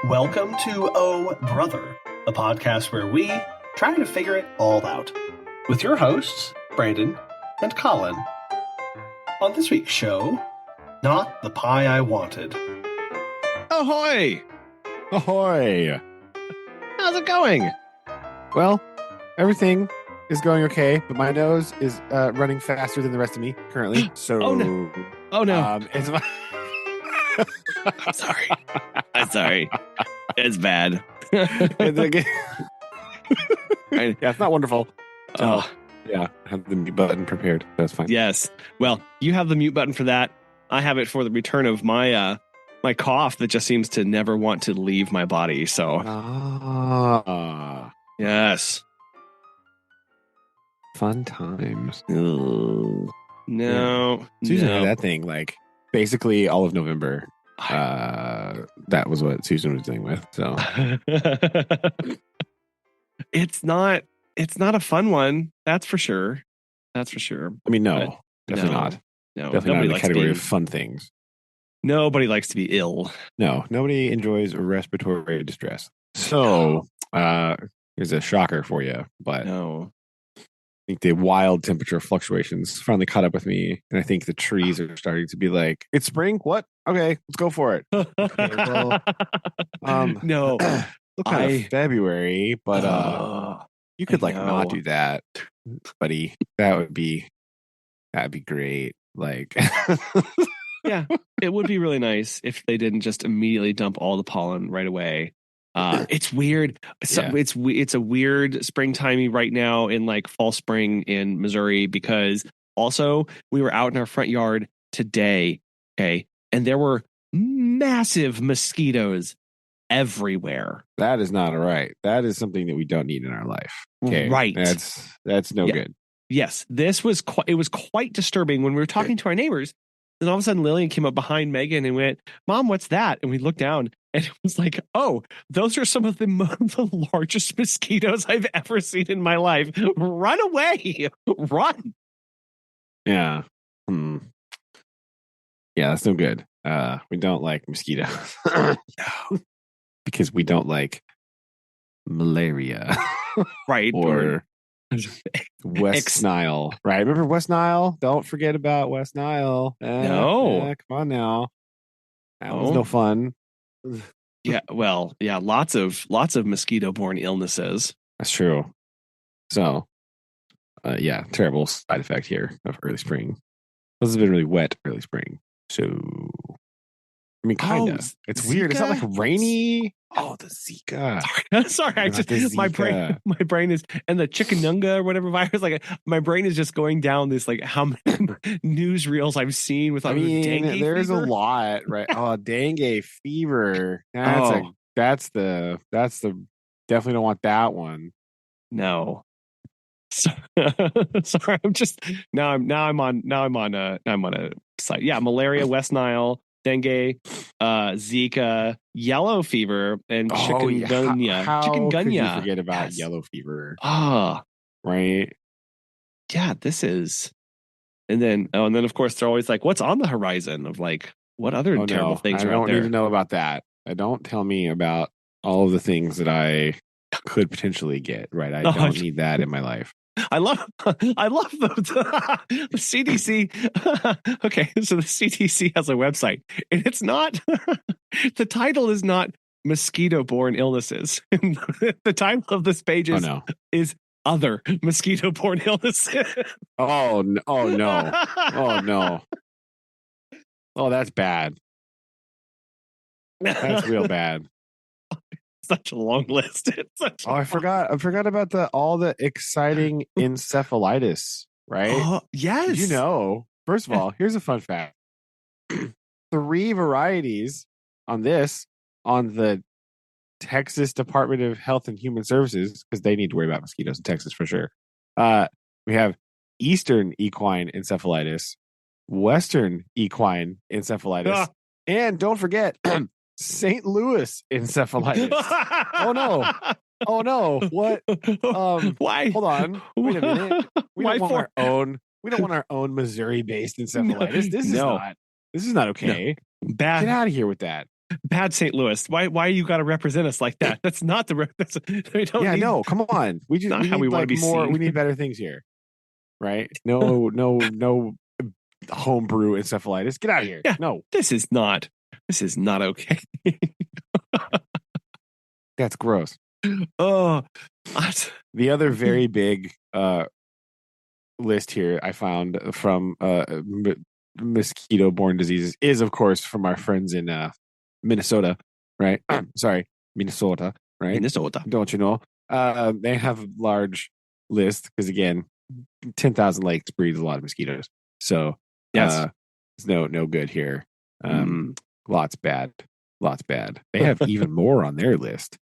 Welcome to Oh Brother, a podcast where we try to figure it all out. With your hosts, Brandon and Colin. On this week's show, Not the Pie I Wanted. Ahoy! Ahoy! How's it going? Well, everything is going okay, but my nose is running faster than the rest of me currently. So, Oh no! Oh no! It's I'm sorry. I'm sorry. It's bad. yeah, it's not wonderful. So, Oh yeah, I have the mute button prepared. That's fine. yes. Well, you have the mute button for that. I have it for the return of my my cough that just seems to never want to leave my body. So yes. Fun times. Ugh. No. Susan no. had that thing like basically all of November. That was what Susan was dealing with. So it's not a fun one. That's for sure. That's for sure. I mean, no, definitely not. No, Definitely not in the category of fun things. Nobody likes to be ill. No, nobody enjoys respiratory distress. So, here's a shocker for you, but No. I think the wild temperature fluctuations finally caught up with me, and I think the trees are starting to be like, "It's spring. What? Okay, let's go for it." Okay, well, no, still kind of February, but you could like not do that, buddy. That'd be great. Like, yeah, it would be really nice if they didn't just immediately dump all the pollen right away. It's weird. It's a weird springtimey right now in like fall spring in Missouri, because also we were out in our front yard today, okay, and there were massive mosquitoes everywhere. that is not all right. That is something that we don't need in our life. Okay, Right. That's no good. Yes, this was it was quite disturbing when we were talking to our neighbors. And all of a sudden, Lillian came up behind Megan and went, "Mom, what's that?" And we looked down, and it was like, "Oh, those are some of the largest mosquitoes I've ever seen in my life. Run away! Run!" Yeah. Yeah, that's no good. We don't like mosquitoes. Because we don't like malaria. Right. Or West Nile. Right. Remember West Nile? Don't forget about West Nile. No. Come on now. That was No. no fun. Yeah. Well, yeah. Lots of mosquito-borne illnesses. That's true. So, yeah, terrible side effect here of early spring. This has been really wet early spring. So, I mean, kind of. It's weird. It's not like rainy. Oh, the Zika. Sorry, I About just the my Zika. brain is, and the chikungunya or whatever virus. Like my brain is just going down this like how many newsreels I've seen with. I mean, dengue there's fever. a lot, right? Oh, dengue fever. That's the definitely don't want that one. No. Sorry, I'm just now I'm on a site. Yeah, malaria, West Nile, dengue, Zika, yellow fever, and chikungunya. How chikungunya. could you forget about yellow fever? Right? Yeah, this is. And then of course they're always like, what's on the horizon of like what other terrible things I are out don't there? need to know about that. Don't tell me about all of the things that I could potentially get. Right? I don't need that in my life. I love the CDC. Okay, so the CDC has a website, and it's not. The title is not mosquito-borne illnesses. The title of this page is other mosquito-borne illnesses. Oh no! Oh no! Oh, that's bad. That's real bad. Such a long list. I forgot about all the exciting encephalitis, right? Oh, yes. Did you know? First of all, here's a fun fact. 3 varieties on the Texas Department of Health and Human Services, because they need to worry about mosquitoes in Texas for sure. We have Eastern equine encephalitis, Western equine encephalitis, and don't forget St. Louis encephalitis. Oh no! What? Why? Hold on. Wait a minute. We don't want our own Missouri-based encephalitis. This is not okay. Bad. Get out of here with that. Bad St. Louis. Why you got to represent us like that? That's not the. We don't need, no, come on. We not how need we want to be more. seen. We need better things here, right? No homebrew encephalitis. Get out of here. Yeah, no, this is not okay. that's gross. Oh, the other very big list here I found from mosquito-borne diseases is, of course, from our friends in Minnesota, right? Sorry, Minnesota, right? Minnesota. Don't you know? They have a large list because, again, 10,000 lakes breeds a lot of mosquitoes. So, yes, it's no good here. Lots bad. They have even more on their list.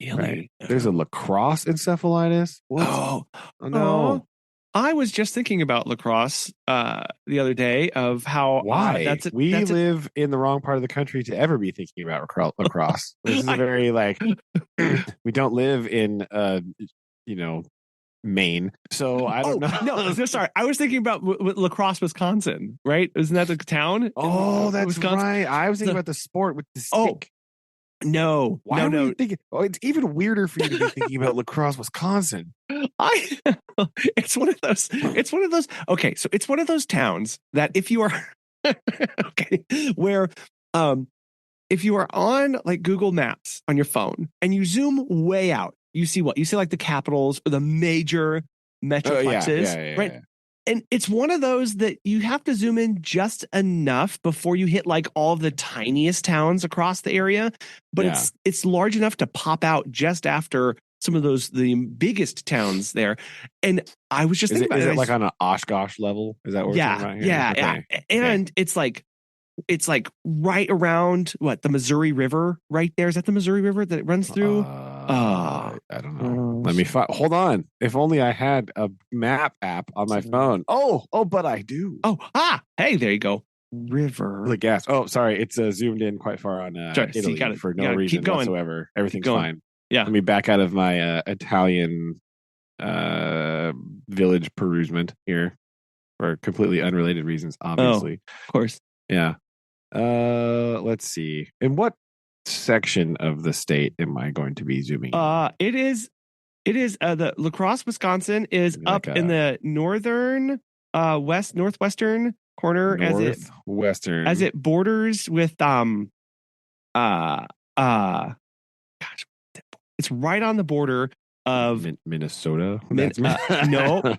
Really? Right? There's a Lacrosse encephalitis. What? Oh no. I was just thinking about Lacrosse the other day of how why we live in the wrong part of the country to ever be thinking about lacrosse. This is a very we don't live in Maine, so I don't know. No, sorry, I was thinking about Lacrosse, Wisconsin. Right? Isn't that the town? Oh, that's Wisconsin? Right. I was thinking about the sport with the stick. No, why are you thinking? Oh, it's even weirder for you to be thinking about Lacrosse, Wisconsin. It's one of those. Okay, so it's one of those towns that if you are where if you are on like Google Maps on your phone and you zoom way out, you see what? You see like the capitals or the major metroplexes, right? Yeah. And it's one of those that you have to zoom in just enough before you hit like all the tiniest towns across the area. But it's large enough to pop out just after some of the biggest towns there. And I was just thinking about it. Is it like on an Oshkosh level? Is that what we're talking about here? Yeah. And it's like right around the Missouri River right there. Is that the Missouri River that it runs through? I don't know. Let me hold on. If only I had a map app on my phone. Oh, but I do. Hey, there you go. River. The gas. Oh, sorry. It's zoomed in quite far on Italy for no reason whatsoever. Everything's fine. Yeah. Let me back out of my Italian village perusement here for completely unrelated reasons, obviously. Of course. Yeah. Let's see. In what section of the state am I going to be zooming in? It is the Lacrosse, Wisconsin is up in the northern northwestern corner as it borders with it's right on the border of Minnesota.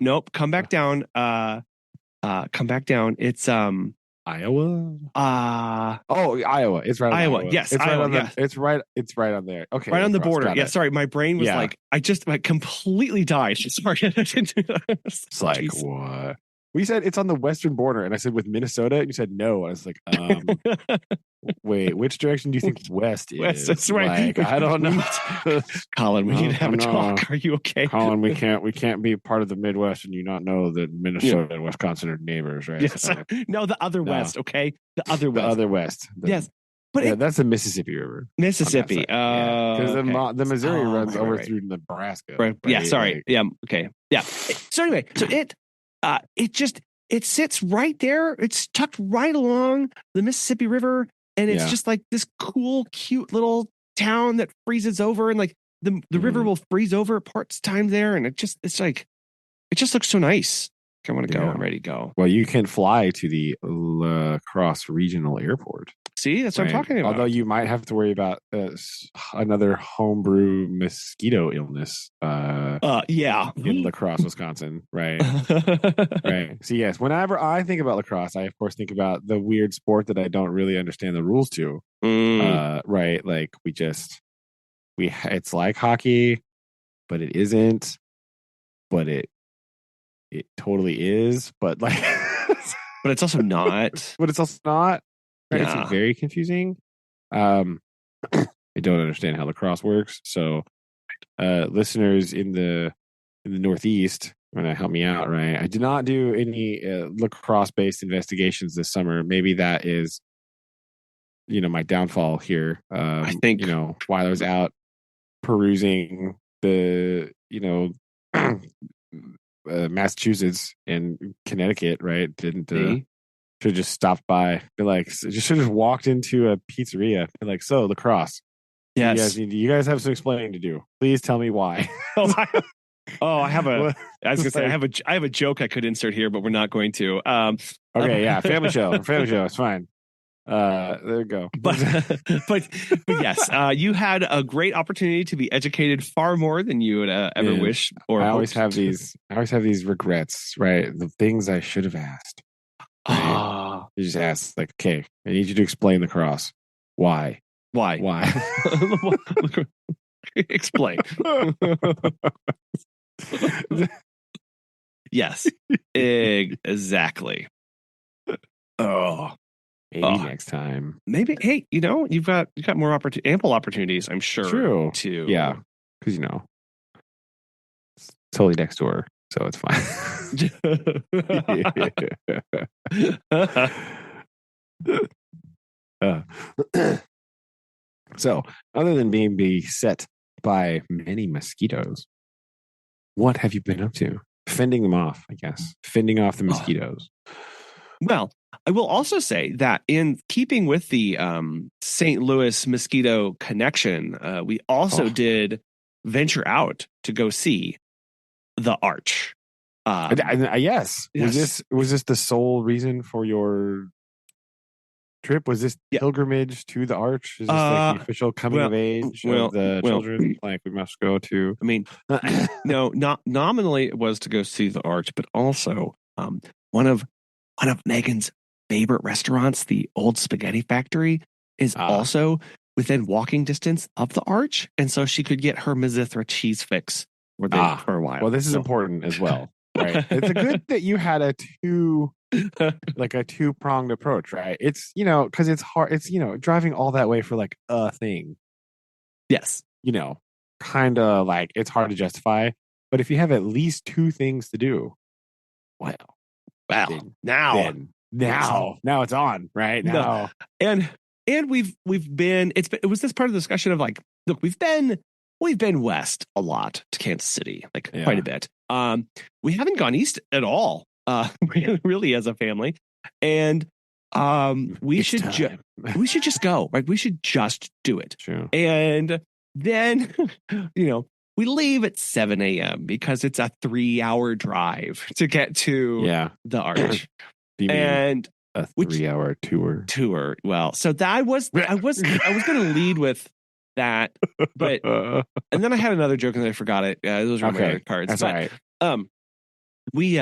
Nope. Come back down. It's Iowa. Iowa. It's right. Iowa. Iowa. Yes, it's Iowa. right on it's right. It's right on there. Okay. Right on the border. Yeah. Sorry, my brain was I just completely died. Sorry. It's like what? We said it's on the western border, and I said with Minnesota, and you said no. I was like, wait, which direction do you think west is? West, that's right. I don't know. Colin, we need to have a talk. Are you okay? Colin, we can't be part of the Midwest and you not know that Minnesota and Wisconsin are neighbors, right? Yes. No, the other West, okay? The other West. Yes. But that's the Mississippi River. Mississippi. Because the Missouri runs over through Nebraska. Right. Yeah, sorry. Yeah. Okay. Yeah. So anyway, so it sits right there. It's tucked right along the Mississippi River. And it's just like this cool, cute little town that freezes over, and like the river will freeze over at parts time there. And it just looks so nice. I want to go. I'm ready to go. Well, you can fly to the Crosse Regional Airport. See, that's what I'm talking about. Although you might have to worry about another homebrew mosquito illness. In Lacrosse, Wisconsin, right? Right. So yes, whenever I think about lacrosse, I of course think about the weird sport that I don't really understand the rules to. Right? Like it's like hockey, but it isn't. But it totally is. But like, but it's also not. But it's also not. Right? Yeah. It's very confusing. I don't understand how lacrosse works. So, listeners in the Northeast, want to help me out, right? I did not do any lacrosse-based investigations this summer. Maybe that is, my downfall here. I think while I was out perusing the, Massachusetts and Connecticut, right? Didn't Should just stopped by. Be like, just should have walked into a pizzeria. Be like, so Lacrosse. Yes. You guys have some explaining to do. Please tell me why. I have a. I was gonna say I have a joke I could insert here, but we're not going to. Okay, yeah, family show. It's fine. There you go. But yes, you had a great opportunity to be educated far more than you would ever wish or I hoped. always have these regrets, right? The things I should have asked. Right? You just ask, like, okay, I need you to explain the cross. Why? Explain. Yes, exactly. Maybe next time. Maybe. Hey, you've got more ample opportunities, I'm sure. True. To because it's totally next door, so it's fine. So, other than being beset by many mosquitoes, what have you been up to? Fending them off, I guess. Fending off the mosquitoes. Well, I will also say that in keeping with the St. Louis mosquito connection, we also did venture out to go see the Arch. Yes. Was this the sole reason for your trip? Was this pilgrimage to the Arch? Is this like the official coming of age of the children? Like, we must go to. I mean, no, not nominally it was to go see the Arch, but also one of Megan's favorite restaurants, the Old Spaghetti Factory, is also within walking distance of the Arch, and so she could get her Mazithra cheese fix for a while. Well, this is important as well, right? It's a good that you had a two-pronged approach, right? It's because it's hard. It's driving all that way for like a thing. Yes, kind of like it's hard to justify. But if you have at least two things to do, now it's on right now. No. And it was this part of the discussion of like, look, we've been west a lot to Kansas City, like quite a bit. We haven't gone east at all, really as a family, and we should just go, right? We should just do it. True. And then we leave at 7 a.m. because it's a 3-hour drive to get to the Arch. And a 3-hour tour. Well, so that I was going to lead with that, but and then I had another joke and then I forgot it. Those are my other cards. That's all right. We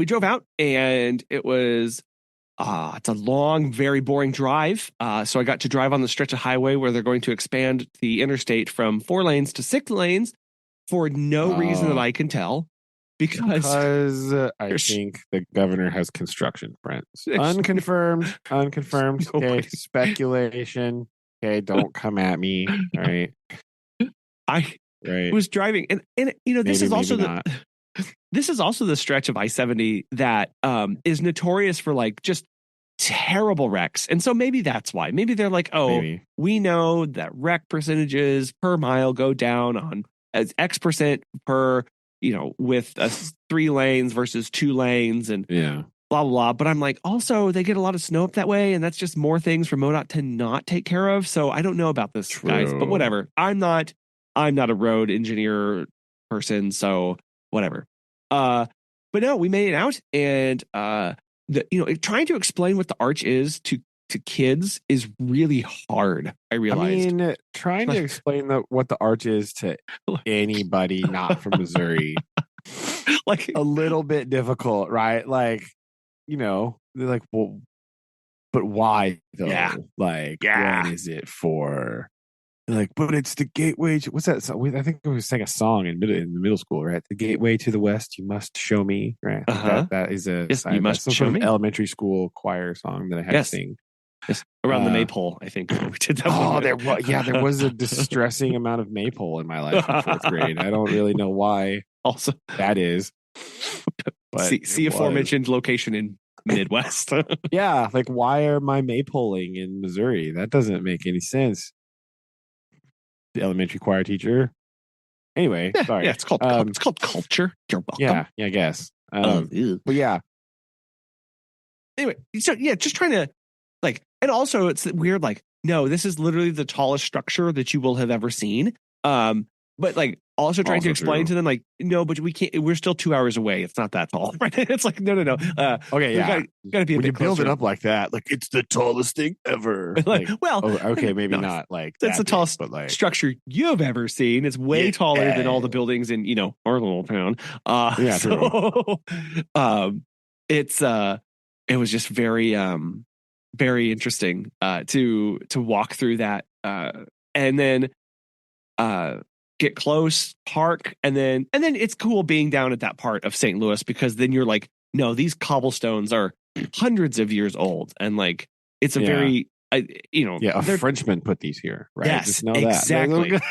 drove out and it was it's a long, very boring drive. So I got to drive on the stretch of highway where they're going to expand the interstate from 4 lanes to 6 lanes for no reason that I can tell. Because I think the governor has construction friends. Unconfirmed. Okay, speculation. Okay, don't come at me. All right. I was driving, and this is also the stretch of I-70 that is notorious for like just terrible wrecks, and so maybe that's why. Maybe they're like, we know that wreck percentages per mile go down on as X percent per. With 3 lanes versus 2 lanes and blah, blah, blah. But I'm like, also, they get a lot of snow up that way. And that's just more things for MoDOT to not take care of. So I don't know about this, guys, but whatever. I'm not a road engineer person. So whatever. But no, we made it out. And, trying to explain what the Arch is to kids is really hard. I realized. I mean, trying to explain what the Arch is to anybody not from Missouri, like a little bit difficult, right? Like, they're like, well, but why though? Yeah. Like, what is it for? They're like, but it's the gateway. What's that song? I think we sang a song in the middle school, right? The gateway to the West, you must show me, right? That is you must show me. Elementary school choir song that I had to sing. Yes, around the maypole, I think we did that. There was a distressing amount of maypole in my life in 4th grade. I don't really know why. Also, that is. But see aforementioned location in Midwest. Yeah, like why are my maypoling in Missouri? That doesn't make any sense. The elementary choir teacher. Anyway, sorry. Yeah, it's called culture. You're welcome. Yeah, I guess. But yeah. anyway, so yeah, just trying to like, and also it's weird. Like, no, this is literally the tallest structure that you will have ever seen. But like also trying to explain to them like, no, but we can't. We're still 2 hours away. It's not that tall, right? It's like no. Okay, yeah. Got to be a when bit you build closer. it up like that, like it's the tallest thing ever. Like, well, okay, maybe no, not like that's the tallest structure you've ever seen. It's way taller than all the buildings in our little town. Yeah, so it was just very very interesting to walk through that and then get close, park, and then it's cool being down at that part of St. Louis because then you're like, no, these cobblestones are hundreds of years old, and like it's a very a Frenchman put these here, right? Yes, just know exactly. that.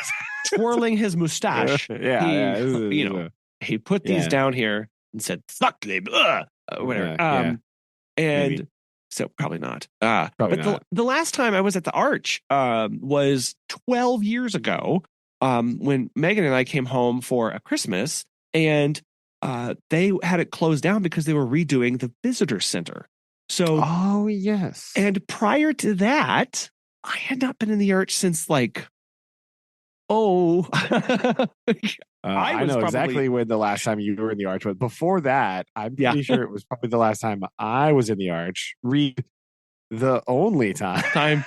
Twirling his mustache, he put these down here and said, "Fuck them," whatever. And maybe. So probably not. The last time I was at the Arch was 12 years ago when Megan and I came home for a Christmas, and they had it closed down because they were redoing the visitor center. So, oh yes. And prior to that, I had not been in the Arch since like, I know exactly when the last time you were in the Arch was. Before that, I'm pretty sure it was probably the last time I was in the Arch. The only time.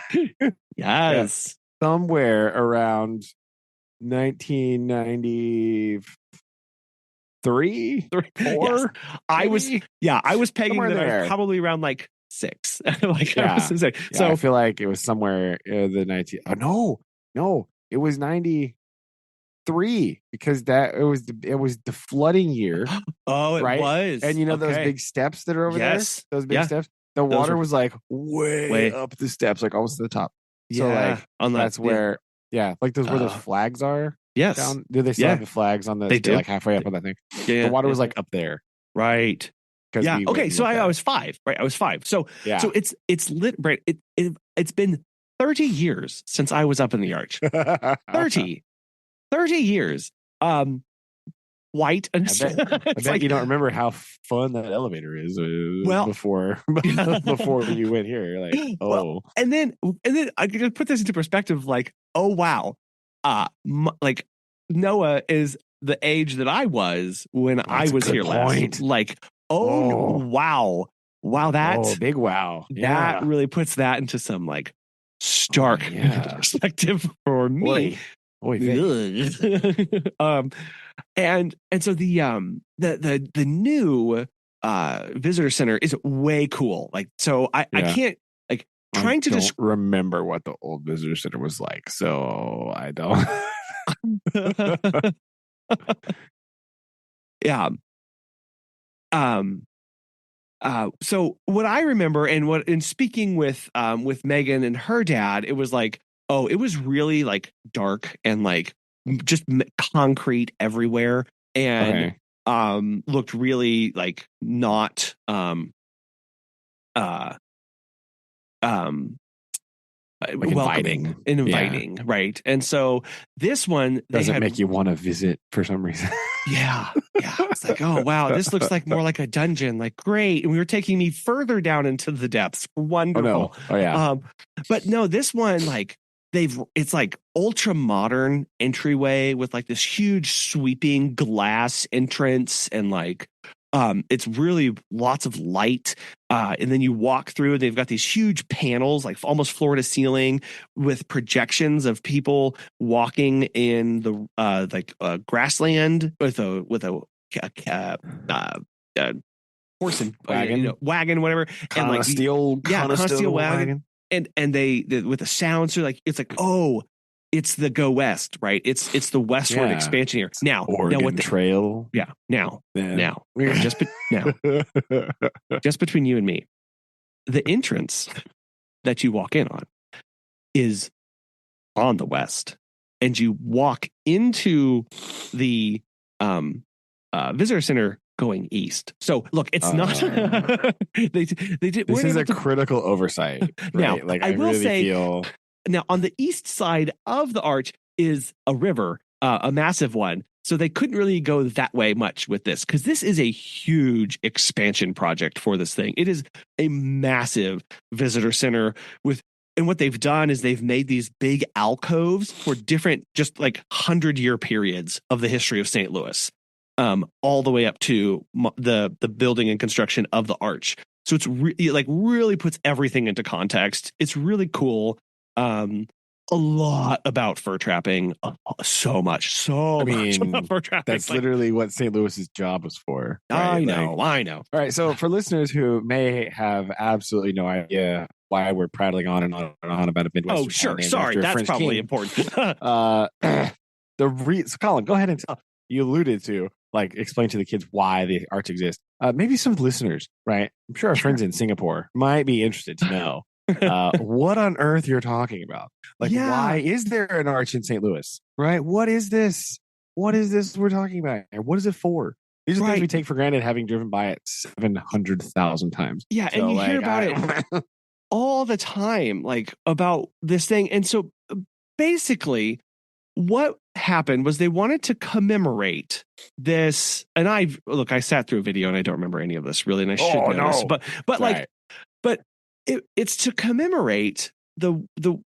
Yes. Somewhere around 1993, 4. Yes. I was pegging that I was probably around like 6. Like I was insane. So I feel like it was somewhere the 19. Oh no, it was 93 because it was the flooding year. Oh, it right? was. And those big steps that are over there. Those big steps. The water was like way up the steps, like almost to the top. So like that's where like those where those flags are. Yes. Down. Do they still have the flags on the? They do. Like halfway up on that thing. Yeah. The water was like up there. Right. Yeah. Okay. So I was 5. Right. I was 5. So so it's lit. Right. It's been 30 years since I was up in the Arch. 30 years. White and I bet you don't remember how fun that elevator is. Before you went here, like and then I could just put this into perspective. Like, oh wow, like Noah is the age that I was when I was here last. Like, wow, that big wow. That really puts that into some like stark perspective for me. And so the new visitor center is way cool. Like, so I can't like trying to just remember what the old visitor center was like. So I don't. Yeah. So what I remember in speaking with Megan and her dad, it was like, it was really like dark and like just concrete everywhere, and looked really like not like welcoming and inviting, right? And so this one doesn't make you want to visit for some reason. Yeah. It's like, oh wow, this looks like more like a dungeon. Like, great. And we were taking me further down into the depths. Wonderful. Oh yeah. But no, this one, like it's like ultra modern entryway with like this huge sweeping glass entrance, and like it's really lots of light, and then you walk through and they've got these huge panels like almost floor to ceiling with projections of people walking in the grassland with a horse and wagon, whatever, and like steel wagon. And they with the sound, so like it's like, it's the Go West, right? It's the westward expansion here. Now Oregon Trail. Yeah. Now, just between you and me, the entrance that you walk in on is on the west, and you walk into the visitor center going east. So look, it's not. they did. This is a critical oversight. Right? Now, like I will really say, feel. Now on the east side of the Arch is a river, a massive one. So they couldn't really go that way much with this because this is a huge expansion project for this thing. It is a massive visitor center and what they've done is they've made these big alcoves for different, just like 100-year periods of the history of St. Louis, all the way up to the building and construction of the arch. So it's really puts everything into context. It's really cool. A lot about fur trapping, so much about fur trapping. That's literally what St. Louis's job was for. Right? I know. All right, so for listeners who may have absolutely no idea why we're prattling on and on and on about a Midwestern. Oh, sure. Sorry, that's probably important. So Colin, go ahead and tell. You alluded to explain to the kids why the arch exists. Maybe some listeners, right? I'm sure our friends in Singapore might be interested to know what on earth you're talking about. Why is there an arch in St. Louis? Right? What is this? What is this we're talking about? And what is it for? These are things we take for granted, having driven by it 700,000 times. Yeah, so, and you hear about it all the time, about this thing. And so basically, what happened was they wanted to commemorate this. And I sat through a video and I don't remember any of this really, and I should know this, but it's to commemorate the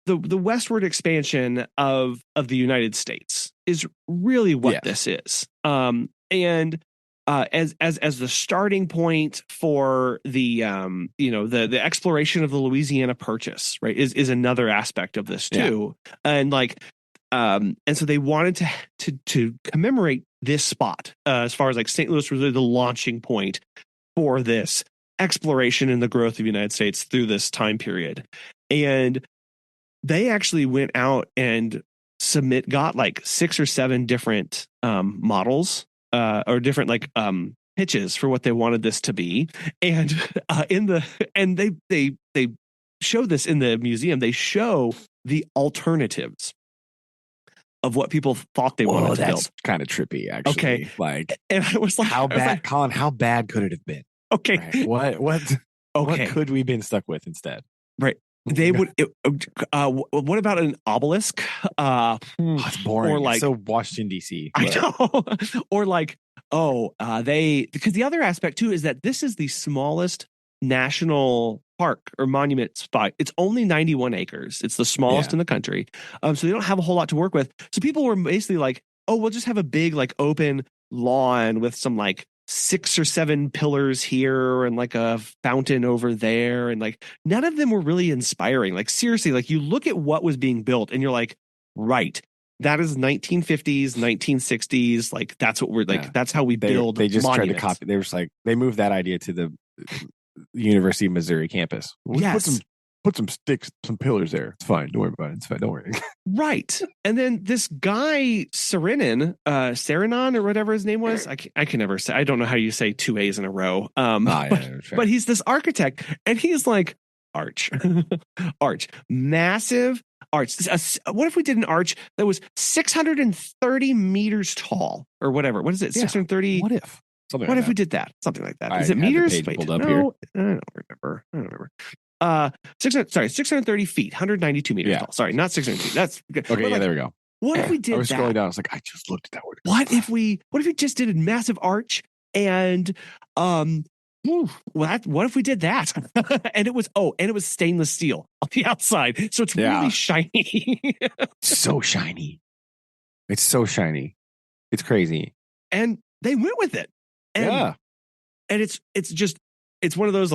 westward expansion of the United States is really what this is. And as the starting point for the the exploration of the Louisiana Purchase, right, is another aspect of this too. And and so they wanted to commemorate this spot as far as St. Louis was really the launching point for this exploration and the growth of the United States through this time period. And they actually went out and got 6 or 7 different models or different pitches for what they wanted this to be. And they show this in the museum. They show the alternatives of what people thought they wanted to build. That's kind of trippy, actually. Okay. And I was like, Colin, how bad could it have been? Okay. Right? What could we have been stuck with instead? Right. They would. What about an obelisk? It's boring. Or it's so Washington D.C. I know. Or because the other aspect too is that this is the smallest national park or monument spot. It's only 91 acres. It's the smallest in the country. So they don't have a whole lot to work with. So people were basically we'll just have a big open lawn with some 6 or 7 pillars here and a fountain over there. And none of them were really inspiring. Seriously, you look at what was being built and you're right, that is 1950s, 1960s. That's what we're that's how we build. They just monuments. tried to copy. They were they moved that idea to the University of Missouri campus. Put some sticks, some pillars there. It's fine. Don't worry about it. It's fine. Don't worry. Right. And then this guy, Sarinan, or whatever his name was. I can never say. I don't know how you say 2 A's in a row. But he's this architect and he's arch. Arch. Massive arch. What if we did an arch that was 630 meters tall or whatever? What is it? 630. What if? What if we did that? Something like that. Is it meters? Wait, no, I don't remember. 630 feet, 192 meters tall. Sorry, not 600 feet. That's good. Okay, there we go. What if we did that? I was scrolling down. I was I just looked at that word. What if we just did a massive arch and what if we did that? and it was stainless steel on the outside. So it's really shiny. So shiny. It's so shiny. It's crazy. And they went with it. And it's one of those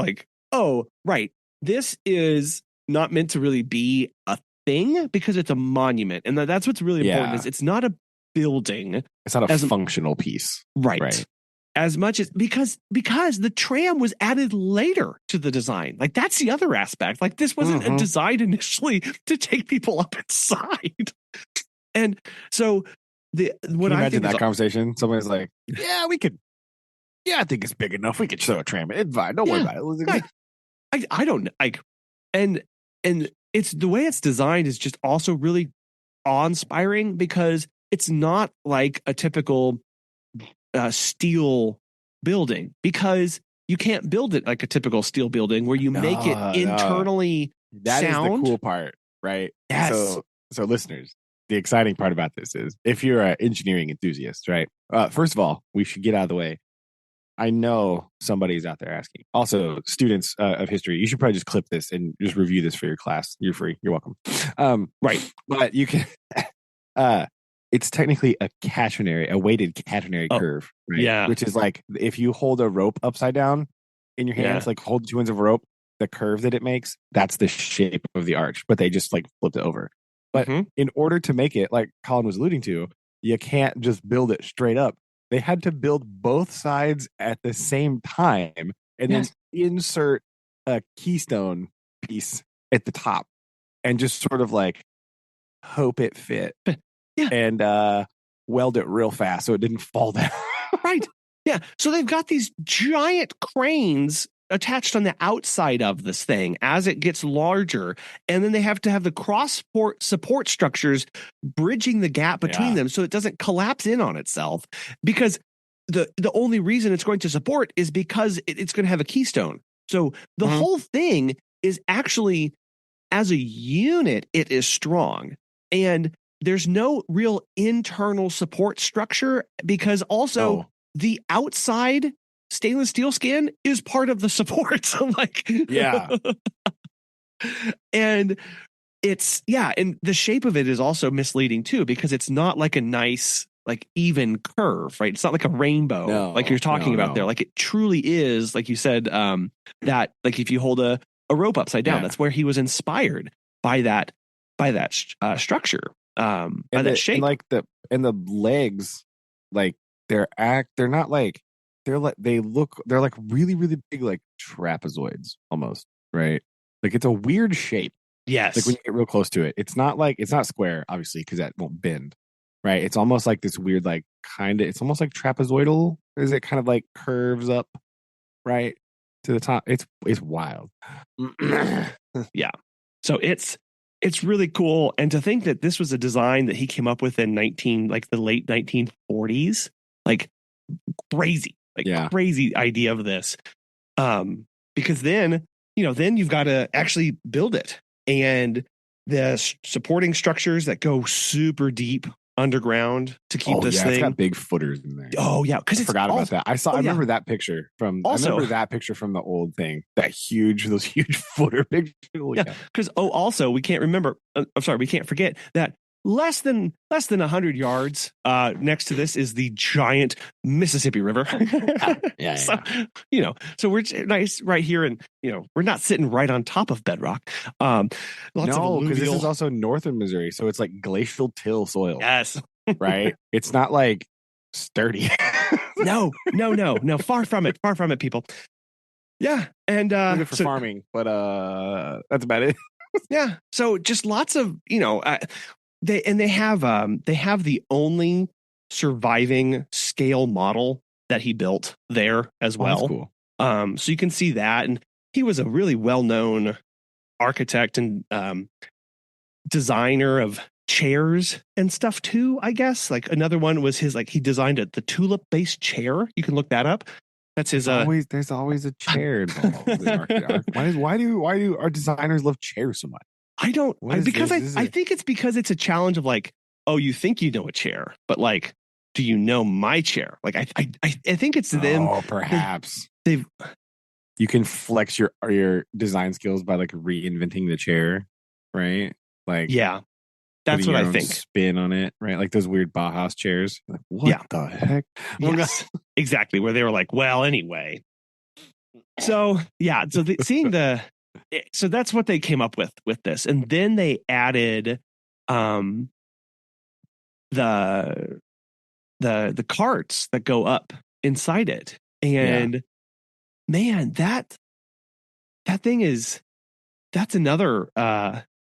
this is not meant to really be a thing because it's a monument. And that's what's really important is it's not a building. It's not a functional piece. Right. As much as because the tram was added later to the design. That's the other aspect. This wasn't a design initially to take people up inside. And so can you imagine that conversation? Somebody's we could. Yeah, I think it's big enough. We could show a tram. It's fine. Don't worry about it. I don't and it's the way it's designed is just also really awe-inspiring because it's not like a typical steel building because you can't build it like a typical steel building where you make it internally That sound. is the cool part, right? Yes. So listeners, the exciting part about this is if you're an engineering enthusiast, right? First of all, we should get out of the way. I know somebody's out there asking. Also, students of history, you should probably just clip this and just review this for your class. You're free. You're welcome. Right. But you can, it's technically a catenary, a weighted catenary curve, right? Yeah. Which is like if you hold a rope upside down in your hands, like hold 2 ends of a rope, the curve that it makes, that's the shape of the arch, but they just like flipped it over. But in order to make it, like Colin was alluding to, you can't just build it straight up. They had to build both sides at the same time and then insert a keystone piece at the top and just sort of like hope it fit and weld it real fast so it didn't fall down. Right. Yeah. So they've got these giant cranes attached on the outside of this thing as it gets larger. And then they have to have the cross support structures bridging the gap between them so it doesn't collapse in on itself, because the only reason it's going to support is because it's going to have a keystone. So the whole thing is actually, as a unit, it is strong. And there's no real internal support structure because also the outside stainless steel skin is part of the support. So and it's and the shape of it is also misleading too, because it's not like a nice like even curve, right? It's not like a rainbow like you're talking about there. Like it truly is, like you said, that like if you hold a rope upside down, that's where he was inspired by that structure, by that shape. And like the legs, like they're not like they're like really, really big, like trapezoids almost, right? Like it's a weird shape. Yes. Like when you get real close to it, it's not square, obviously, because that won't bend, right? It's almost like this weird, like it's almost like trapezoidal. Is it kind of like curves up, right, to the top? It's wild. Yeah. So it's really cool. And to think that this was a design that he came up with in the late 1940s, like crazy. Crazy idea of this, because then you've got to actually build it, and the supporting structures that go super deep underground to keep this thing. It's got big footers in there. Oh yeah, because I forgot about that. I remember that picture from. I remember that picture from the old thing. Those huge footer pictures. Because also we can't remember. I'm sorry, we can't forget that. Less than 100 yards next to this is the giant Mississippi River. So, so we're nice right here, and we're not sitting right on top of bedrock. Lots of because this is also north of Missouri, so it's like glacial till soil. Yes, right. It's not like sturdy. No. Far from it, people. Yeah, and good for farming, but that's about it. Yeah. So just lots of They have the only surviving scale model that he built there as well. That's cool. So you can see that, and he was a really well-known architect and designer of chairs and stuff too, I guess. Like another one was his, like he designed the tulip-based chair. You can look that up. That's his. There's always a chair involved. Why do our designers love chairs so much? I don't, I think it's because it's a challenge of like, oh, you think you know a chair, but like, do you know my chair? Like, I think it's them. Oh, perhaps you can flex your design skills by like reinventing the chair, right? Like, yeah, that's what I think. Spin on it, right? Like those weird Bauhaus chairs. Like, what the heck? Yes, exactly. Where they were like, well, anyway. So yeah, so so that's what they came up with this, and then they added the carts that go up inside it, and man, that thing that's another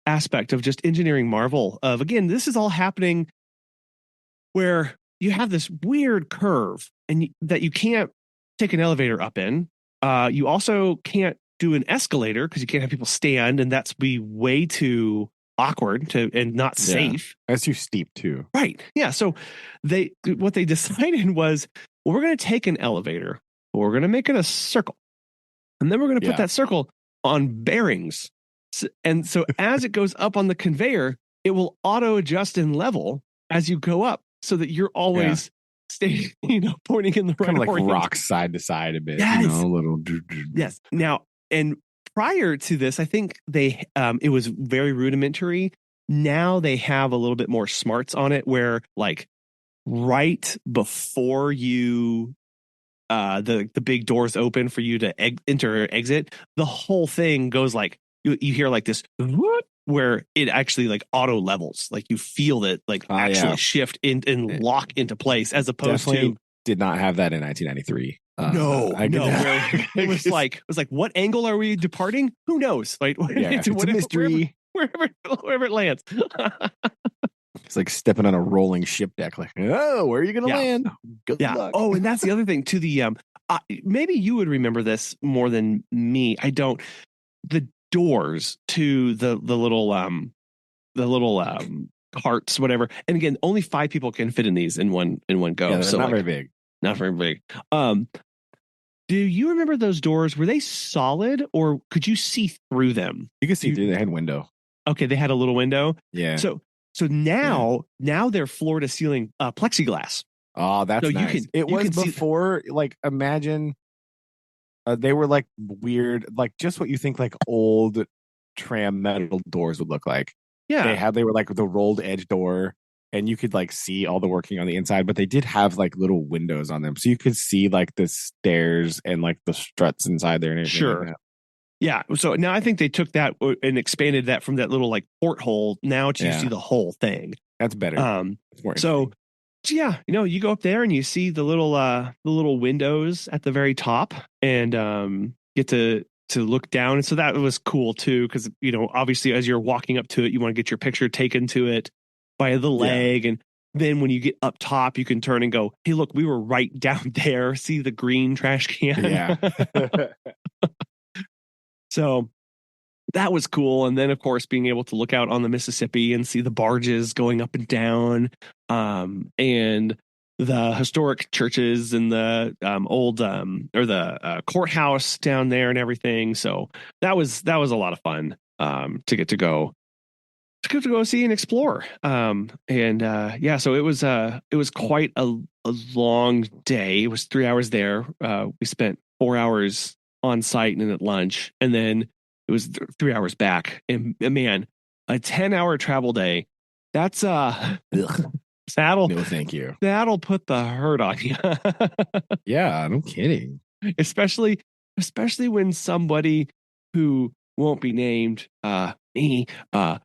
aspect of just engineering marvel of, again, this is all happening where you have this weird curve and that you can't take an elevator up in. You also can't do an escalator because you can't have people stand, and that's be way too awkward and not safe. That's too steep too. Right. Yeah. So what they decided was, well, we're going to take an elevator, but we're going to make it a circle, and then we're going to put that circle on bearings. And so as it goes up on the conveyor, it will auto adjust and level as you go up, so that you're always staying, pointing in the right kind of like orient. rocks side to side a bit. Yes. A little. Yes. Now, and prior to this, I think they it was very rudimentary. Now they have a little bit more smarts on it, where like right before you the big doors open for you to enter or exit, the whole thing goes like you hear like this whoop, where it actually like auto levels, like you feel it like actually shift and lock into place, as opposed to did not have that in 1993. No. Where it was like what angle are we departing? Who knows? Like it's a mystery. Wherever it lands. It's like stepping on a rolling ship deck. Like, oh, where are you going to land? Good luck. Oh, and that's the other thing to the maybe you would remember this more than me. I don't. The doors to the little carts, whatever. And again, only 5 people can fit in these in one go. Yeah, so not very big. Not very big. Do you remember those doors? Were they solid, or could you see through them? You could see through. They had window. Okay, they had a little window. Yeah. So now they're floor to ceiling plexiglass. Oh, that's so nice. It was before, like, imagine they were like weird, like just what you think like old tram metal doors would look like. Yeah. They were like the rolled edge door, and you could like see all the working on the inside, but they did have like little windows on them, so you could see like the stairs and like the struts inside there and everything. Sure. Like that. Yeah. So now I think they took that and expanded that from that little like porthole now to see the whole thing. That's better. So yeah, you go up there and you see the little windows at the very top, and get to look down. And so that was cool too, because obviously as you're walking up to it, you want to get your picture taken to it by the leg, and then when you get up top, you can turn and go, hey, look, we were right down there. See the green trash can? Yeah. So that was cool. And then, of course, being able to look out on the Mississippi and see the barges going up and down, and the historic churches and the old or the courthouse down there and everything. So that was a lot of fun to get to go see and explore. So it was quite a long day. It was 3 hours there. We spent 4 hours on site and at lunch, and then it was 3 hours back. And man, a 10-hour travel day, that's no thank you. That'll put the hurt on you. Yeah, no kidding. Especially when somebody who won't be named, me, my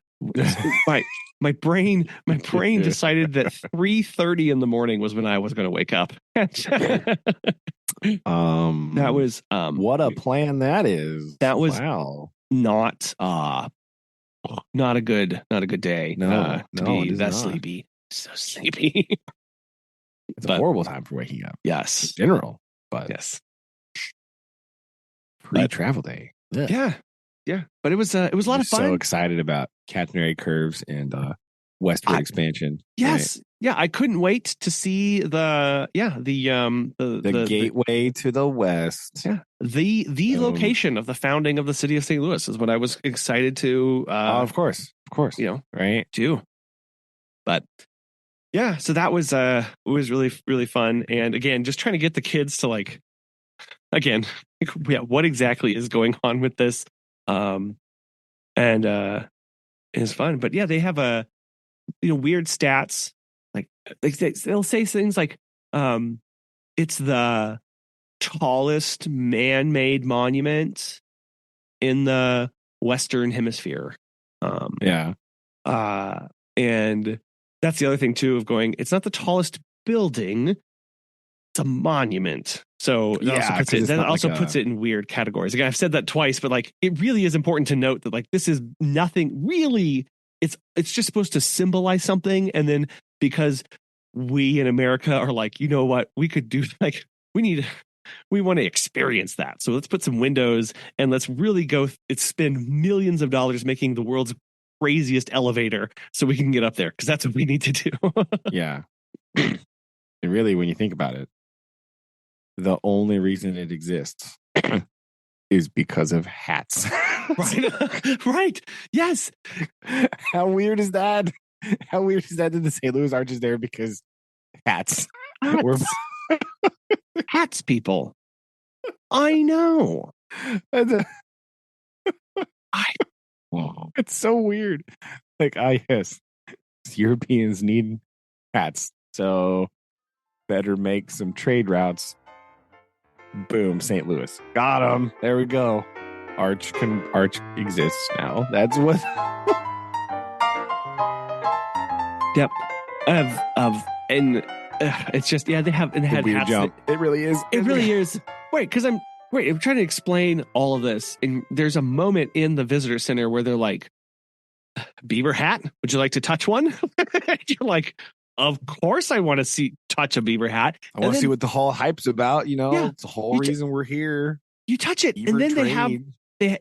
brain decided that 3:30 in the morning was when I was going to wake up. That was what a plan that is. That was not a good day. To be that sleepy. So sleepy. It's a horrible time for waking up. Yes. In general. But yes. Pre-travel day. Yeah. Yeah. But it was a lot of fun. So excited about catenary curves and westward expansion. Yes. Right? Yeah. I couldn't wait to see the gateway to the west. Yeah. The location of the founding of the city of St. Louis is what I was excited to of course. Right. Do. But yeah, so that was really, really fun. And again, just trying to get the kids to what exactly is going on with this. And it's fun. But yeah, they have weird stats. Like they'll say things like it's the tallest man-made monument in the Western Hemisphere. And that's the other thing too of going, it's not the tallest building, it's a monument. So that also puts it in weird categories. Again, I've said that twice, but like it really is important to note that like this is nothing really. It's just supposed to symbolize something, and then because we in America are like, you know what, we could do, like we want to experience that. So let's put some windows and let's really spend millions of dollars making the world's craziest elevator so we can get up there, because that's what we need to do. Yeah. And really, when you think about it, the only reason it exists is because of hats. Right. Yes. How weird is that? How weird is that the St. Louis Arch is there because hats? Hats. Hats, people. I know. It's so weird. Like, yes, Europeans need hats, so better make some trade routes. Boom, St. Louis. Got him. There we go. Arch exists now. That's what. Yep. It's just they have and had weird hats. Jump. It really is. It really is. Wait, because I'm trying to explain all of this, and there's a moment in the visitor center where they're like, "Beaver hat? Would you like to touch one?" You're like, "Of course, I want to touch a beaver hat. I want to see what the whole hype's about. You know, Yeah, it's the whole reason we're here. You touch it, Beaver and then trade.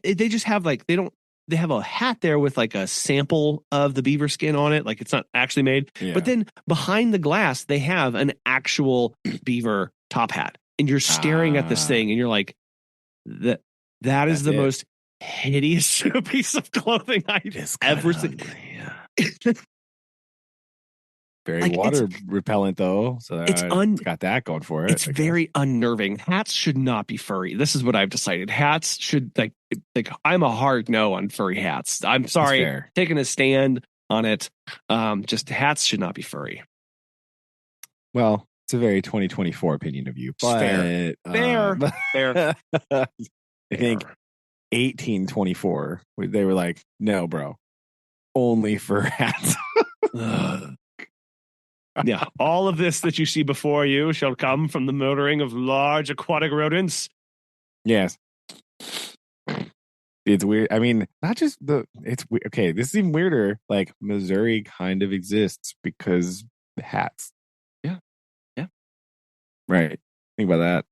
they just have like they have a hat there with like a sample of the beaver skin on it, like it's not actually made. Yeah. But then behind the glass, they have an actual beaver top hat, and you're staring at this thing, and you're like, that is the most hideous piece of clothing I've ever seen. Very like, water repellent though, so it's got that going for it. It's very unnerving. Hats should not be furry. This is what I've decided. Hats should like I'm a hard no on furry hats. I'm sorry, taking a stand on it. Just hats should not be furry. Well, it's a very 2024 opinion of you, but fair. I think 1824 they were like, no, bro, only for hats. Yeah, all of this that you see before you shall come from the murdering of large aquatic rodents. Yes. It's weird. I mean, not just it's weird. Okay, this is even weirder. Like, Missouri kind of exists because hats. Yeah. Yeah. Right. Think about that.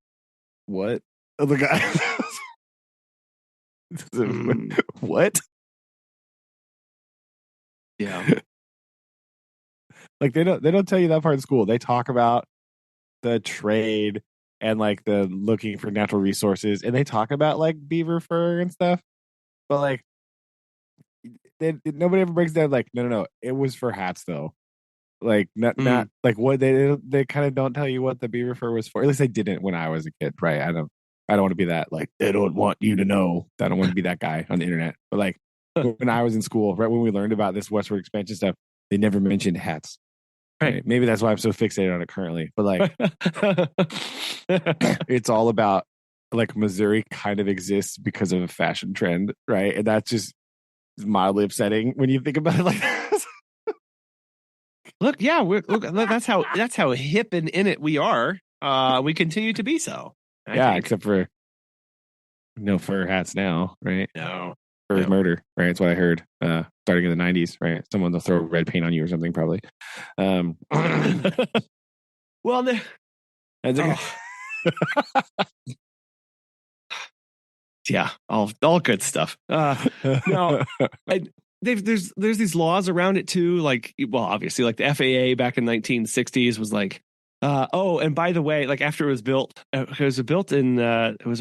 What? Oh, the guy. What? Yeah. Like, they don't tell you that part in school. They talk about the trade and like the looking for natural resources, and they talk about like beaver fur and stuff. But like, nobody ever breaks down like, no, it was for hats though. Like not like what they kind of don't tell you what the beaver fur was for. At least they didn't when I was a kid, right? I don't want to be that like they don't want you to know. I don't want to be that guy on the internet. But like when I was in school, right when we learned about this westward expansion stuff, they never mentioned hats. Right. Maybe that's why I'm so fixated on it currently. But like, it's all about like Missouri kind of exists because of a fashion trend, right? And that's just mildly upsetting when you think about it like this. Look, that's how hip and in it we are. We continue to be so. I think. Except for no fur hats now, right? No. Fur murder, right? That's what I heard. Starting in the 90s, right? Someone will throw red paint on you or something, probably. Well, yeah, all good stuff. No, there's these laws around it too. Like, well, obviously, like the FAA back in 1960s was like, and by the way, like after it was built in when was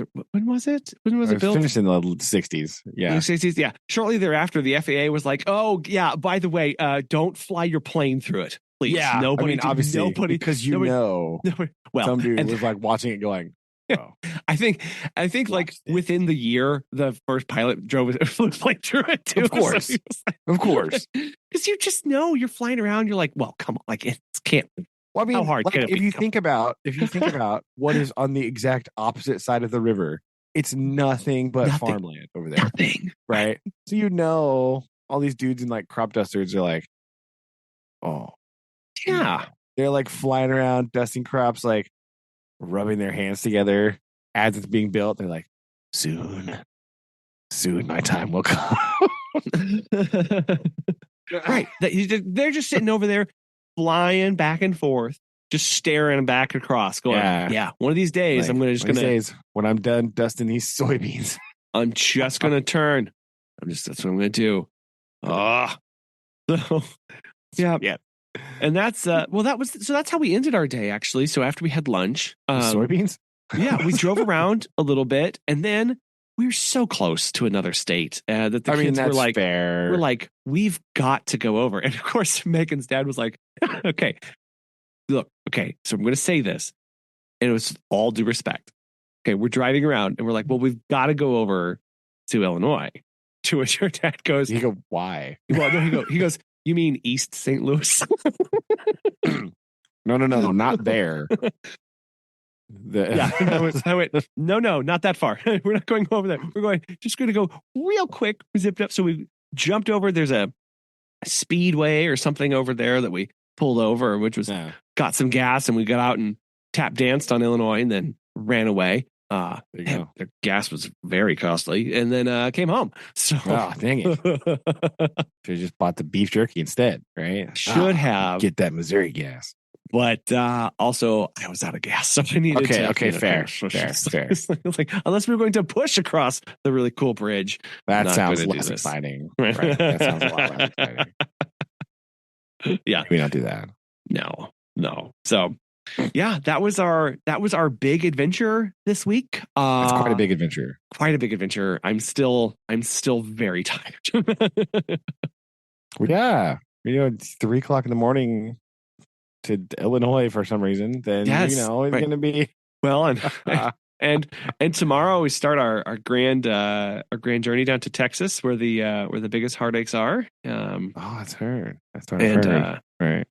it built? Finished in the 60s. Yeah, the 60s. Yeah, shortly thereafter, the FAA was like, oh yeah, by the way, don't fly your plane through it, please. Yeah, nobody, obviously, because well, some dude was like watching it going. Oh. I think like within the year, the first pilot drove flew plane through it too. Of course, because you just know you're flying around. You're like, well, come on, like it can't. Well, I mean, how hard like, can it be? If you think about what is on the exact opposite side of the river, it's nothing but farmland over there. Nothing, right? So you know, all these dudes in like crop dusters are like, oh, yeah, they're like flying around dusting crops, like rubbing their hands together as it's being built. They're like, soon my time will come. Right? They're just sitting over there, flying back and forth, just staring back across, going, yeah, one of these days, like, when I'm done dusting these soybeans, I'm just gonna turn. That's what I'm gonna do. So yeah. And that's that's how we ended our day, actually. So after we had lunch, soybeans, we drove around a little bit, and then we're so close to another state that the kids that's were like, fair. we're like, we've got to go over. And of course, Megan's dad was like, okay, look, okay, so I'm going to say this. And it was all due respect. Okay, we're driving around and we're like, well, we've got to go over to Illinois. To which your dad goes, you go, why? Well, no, he goes, you mean East St. Louis? No, not there. I went, no, not that far. We're not going over there. We're just going to go real quick. We zipped up. So we jumped over. There's a speedway or something over there that we pulled over, which was got some gas, and we got out and tap danced on Illinois and then ran away. There you go. The gas was very costly, and then came home. So, dang it! Should have just bought the beef jerky instead, right? Should have get that Missouri gas. But also, I was out of gas, so I needed to. Okay, fair. Like, unless we were going to push across the really cool bridge. That sounds less exciting. Right. That sounds a lot less exciting. Yeah, we don't do that. No. So, yeah, that was our big adventure this week. It's quite a big adventure. I'm still very tired. Yeah, it's 3:00 in the morning to Illinois for some reason. Then it's going to be well, and tomorrow we start our grand journey down to Texas, where the biggest heartaches are. That's heard. That's what I've heard. Right.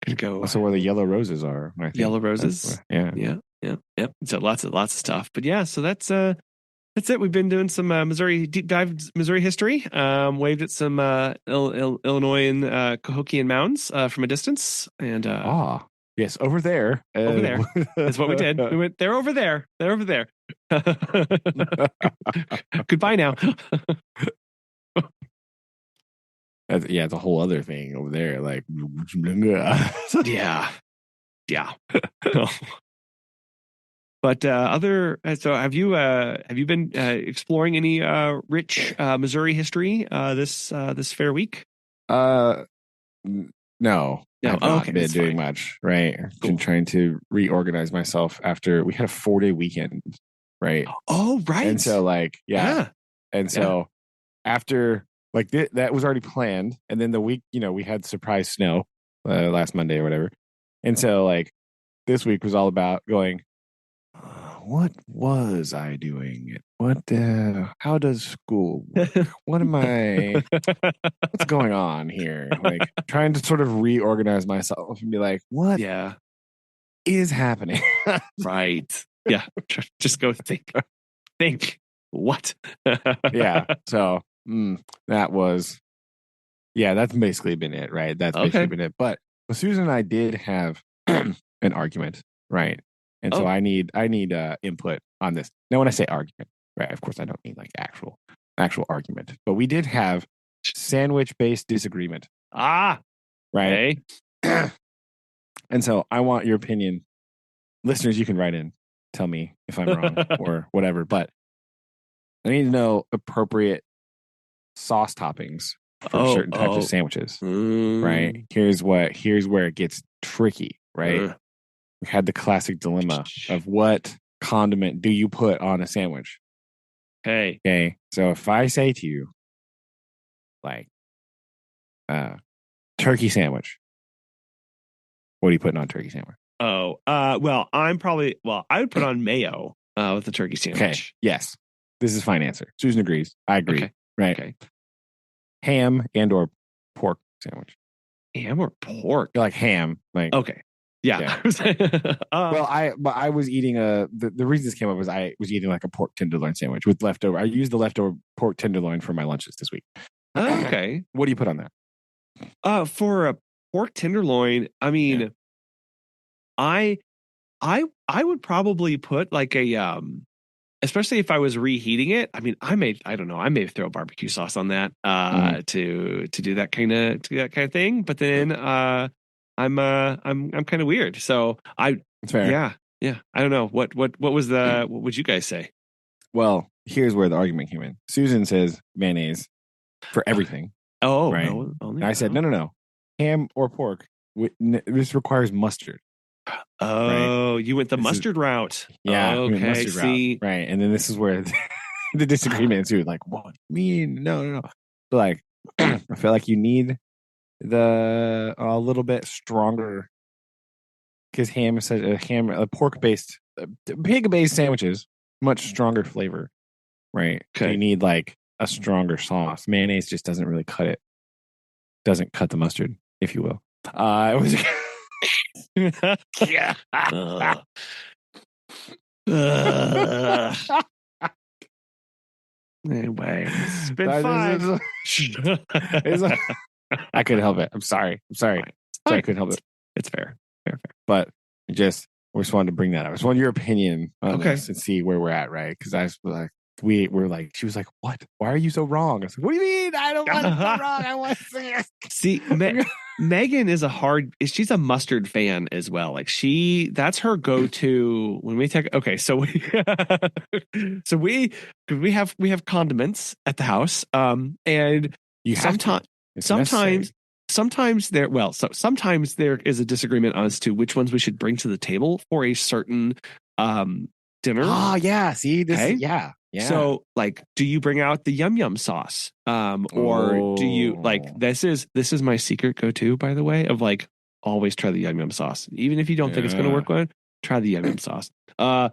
Could go also where the yellow roses are. I think. Yellow roses. Yeah. So lots of stuff. But yeah, so that's it. We've been doing some deep dive Missouri history. Waved at some Illinois and Cahokian mounds from a distance. And yes, over there. Over there. That's what we did. We went, they're over there. Goodbye now. It's a whole other thing over there. Like, yeah. But so have you been exploring any rich Missouri history this fair week? No. I've not been doing much. Right. I've been trying to reorganize myself after we had a 4-day weekend. Right. Oh, right. And so and so after that was already planned, and then the week, we had surprise snow last Monday or whatever, and so this week was all about going. What was I doing? How does school work? What am I? What's going on here? Trying to sort of reorganize myself and be like, what? Yeah, is happening? Right. Yeah. Just go think. What? Yeah. So. That was, that's basically been it, right? That's basically been it. But Susan and I did have an argument, right? And so I need input on this. Now, when I say argument, right, of course I don't mean actual argument, but we did have sandwich-based disagreement. Right. Okay. And so I want your opinion. Listeners, you can write in, tell me if I'm wrong or whatever, but I need to know appropriate sauce toppings for certain types of sandwiches. Right. Here's where it gets tricky, right? We had the classic dilemma of what condiment do you put on a sandwich? Okay. So if I say to you, turkey sandwich, what are you putting on turkey sandwich? Well, I would put on mayo with the turkey sandwich. Okay. Yes. This is fine answer. Susan agrees. I agree. Okay. Right. Okay. Ham and or pork sandwich. Ham or pork? Like ham. Okay. Yeah. I was eating the reason this came up was I was eating a pork tenderloin sandwich with leftover. I used the leftover pork tenderloin for my lunches this week. Okay. What do you put on that? For a pork tenderloin, I mean, I would probably put especially if I was reheating it. I mean, I may throw barbecue sauce on that to do that kind of thing. But then I'm kind of weird. So That's fair. Yeah. I don't know what would you guys say? Well, here's where the argument came in. Susan says mayonnaise for everything. Oh, right. And I said no. Ham or pork. This requires mustard. Oh, right? You went the mustard route. Yeah. Okay. Mustard route. Right. And then this is where the disagreement ensued. Like, what do you mean? No. But like, I feel like you need a little bit stronger, because ham is a pork based, pig based sandwiches, much stronger flavor, right? Okay. So you need like a stronger sauce. Mayonnaise just doesn't really cut it. Doesn't cut the mustard, if you will. It was. Yeah. Anyway, it's been fun. I couldn't help it. I'm sorry. I couldn't help it. It's fair. But we just wanted to bring that up. I just wanted your opinion on this and see where we're at, right? Because I was like, we were like, she was like, "What? Why are you so wrong?" I was like, "What do you mean? I don't want to be wrong. I want to see." Megan is she's a mustard fan as well. Like that's her go-to when we take. Okay, so we have condiments at the house. And sometimes there is a disagreement as to which ones we should bring to the table for a certain dinner. Oh yeah, see this. Okay? Yeah. So, like, do you bring out the yum yum sauce, or do you like this is my secret go-to, by the way, of like always try the yum yum sauce, even if you don't think it's going to work well, try the yum yum sauce, or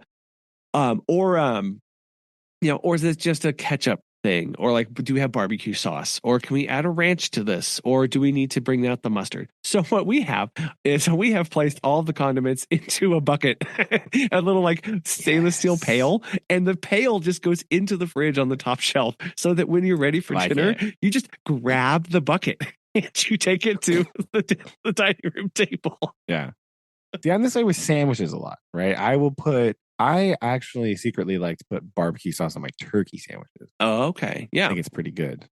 is it just a ketchup thing, or like, do we have barbecue sauce, or can we add a ranch to this, or do we need to bring out the mustard? So what we have is we have placed all the condiments into a bucket, a little like stainless steel pail, and the pail just goes into the fridge on the top shelf, so that when you're ready for dinner, you just grab the bucket and you take it to the dining room table. Yeah. See, I'm this way with sandwiches a lot, right? I actually secretly like to put barbecue sauce on my turkey sandwiches. Oh, okay. Yeah. I think it's pretty good.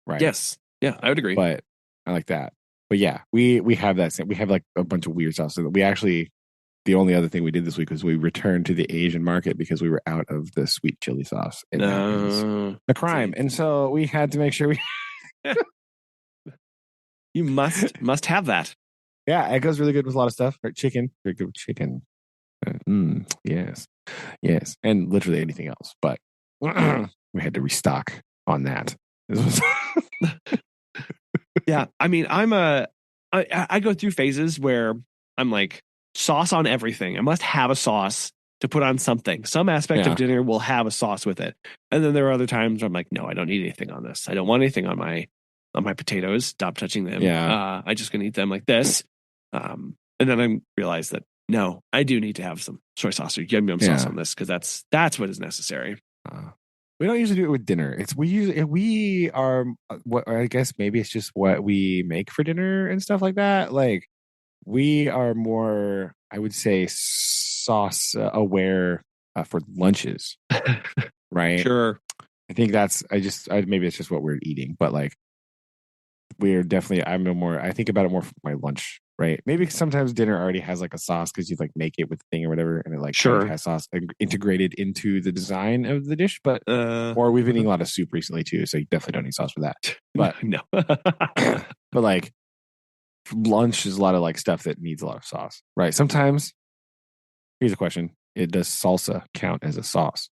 Right. Yes. Yeah, I would agree. But I like that. But yeah, we have that. We have like a bunch of weird sauces. We actually, the only other thing we did this week was we returned to the Asian market because we were out of the sweet chili sauce. And that is a crime. And so we had to make sure we. You must have that. Yeah, it goes really good with a lot of stuff. Right? Chicken. Very good with chicken. Yes, and literally anything else. But we had to restock on that. Yeah, I mean, I go through phases where I'm like sauce on everything. I must have a sauce to put on something. Some aspect of dinner will have a sauce with it, and then there are other times where I'm like, no, I don't need anything on this. I don't want anything on my potatoes. Stop touching them. Yeah, I just gonna eat them like this. And then I realize that. No, I do need to have some soy sauce or yum yum sauce on this, because that's what is necessary. We don't usually do it with dinner. We are what I guess maybe it's just what we make for dinner and stuff like that. Like we are more, I would say, sauce aware for lunches, right? Sure. I think maybe it's just what we're eating, but like we're definitely. I think about it more for my lunch. Right. Maybe sometimes dinner already has like a sauce because you like make it with the thing or whatever. And it like kind of has sauce integrated into the design of the dish. But, or we've been eating a lot of soup recently too. So you definitely don't need sauce for that. But no. But like lunch is a lot of like stuff that needs a lot of sauce. Right. Sometimes, here's a question. Does salsa count as a sauce?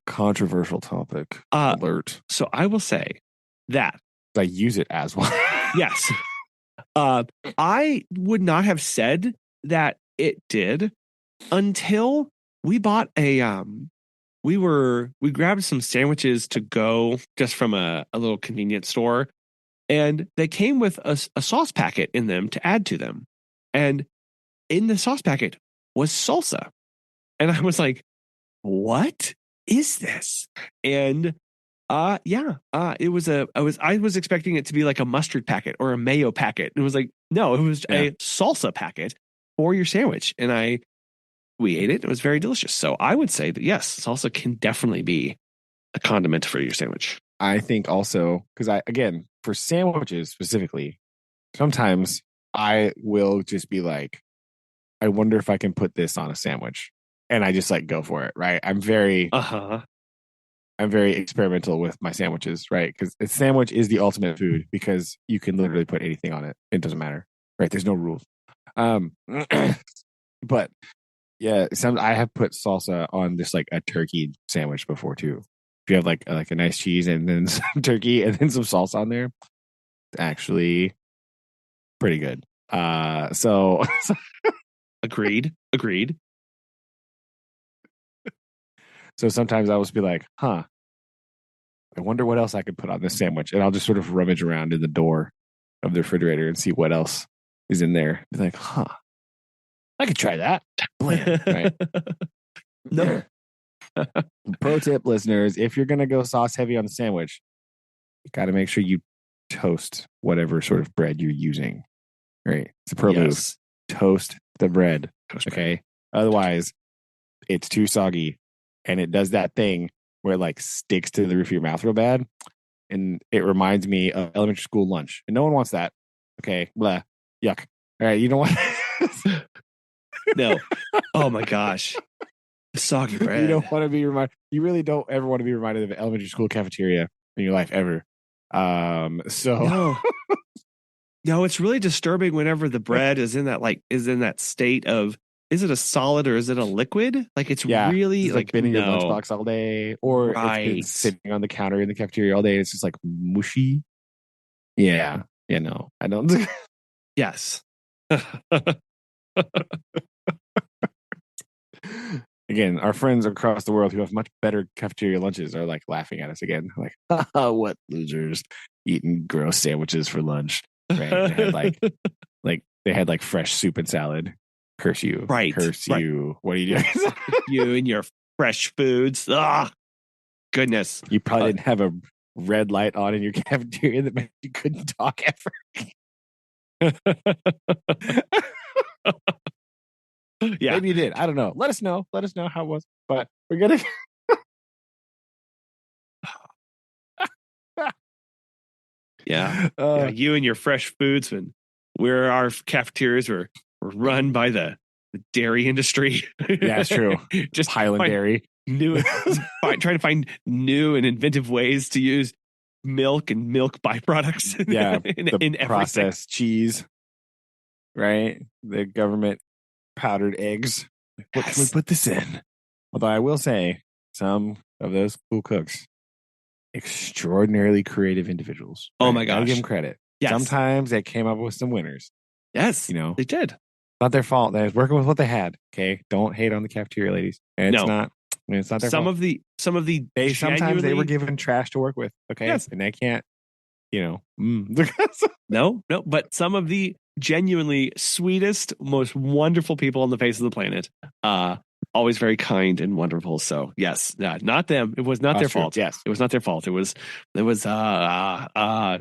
Controversial topic. Alert. So I will say that I use it as one. Yes. I would not have said that it did until we bought we grabbed some sandwiches to go just from a little convenience store, and they came with a sauce packet in them to add to them. And in the sauce packet was salsa. And I was like, what is this? And I was expecting it to be like a mustard packet or a mayo packet. It was like, no, it was a salsa packet for your sandwich. And we ate it. It was very delicious. So I would say that yes, salsa can definitely be a condiment for your sandwich. I think also, because again, for sandwiches specifically, sometimes I will just be like, I wonder if I can put this on a sandwich. And I just like go for it, right? I'm very experimental with my sandwiches, right? Because a sandwich is the ultimate food because you can literally put anything on it. It doesn't matter, right? There's no rules. But yeah, I have put salsa on just like a turkey sandwich before too. if you have like a nice cheese and then some turkey and then some salsa on there, it's actually pretty good. So Agreed. So sometimes I'll just be like, I wonder what else I could put on this sandwich. And I'll just sort of rummage around in the door of the refrigerator and see what else is in there. Be like, I could try that. Bland, right? No. Pro tip, listeners, if you're going to go sauce heavy on the sandwich, you got to make sure you toast whatever sort of bread you're using. Right? It's a pro move. Toast the bread. Okay? Otherwise, it's too soggy. And it does that thing where it like sticks to the roof of your mouth real bad. And it reminds me of elementary school lunch. And no one wants that. Okay. Blah. Yuck. All right. You know what? No. Oh my gosh. The soggy bread. You don't want to be reminded. You really don't ever want to be reminded of an elementary school cafeteria in your life ever. So no, it's really disturbing whenever the bread is in that state of, is it a solid or is it a liquid? Like it's really it's like been in your lunchbox all day, or it's been sitting on the counter in the cafeteria all day. It's just like mushy. Yeah. No, I don't. Yes. Again, our friends across the world who have much better cafeteria lunches are like laughing at us again. Like, what losers eating gross sandwiches for lunch? Right? They had like fresh soup and salad. Curse you. Right. Curse you. What are you doing? You and your fresh foods. Ah, goodness. You probably didn't have a red light on in your cafeteria that meant you couldn't talk ever. Yeah. Maybe you did. I don't know. Let us know. Let us know how it was. But we're going to. Yeah. You and your fresh foods, and where our cafeterias were run by the dairy industry. Yeah, it's true. Just Highland Dairy. Trying to find new and inventive ways to use milk and milk byproducts. in processed cheese, right? The government powdered eggs. What can we put this in? Although I will say, some of those cool cooks, extraordinarily creative individuals. Oh right? my gosh! I'll give them credit. Yes. Sometimes they came up with some winners. Yes, they did. Not their fault. They was working with what they had. Okay, don't hate on the cafeteria ladies. And it's not their fault. Sometimes they were given trash to work with. Okay, yes. And they can't. No, but some of the genuinely sweetest, most wonderful people on the face of the planet. Always very kind and wonderful. So yes, not them. It was not their fault. Yes, it was not their fault. It was it was the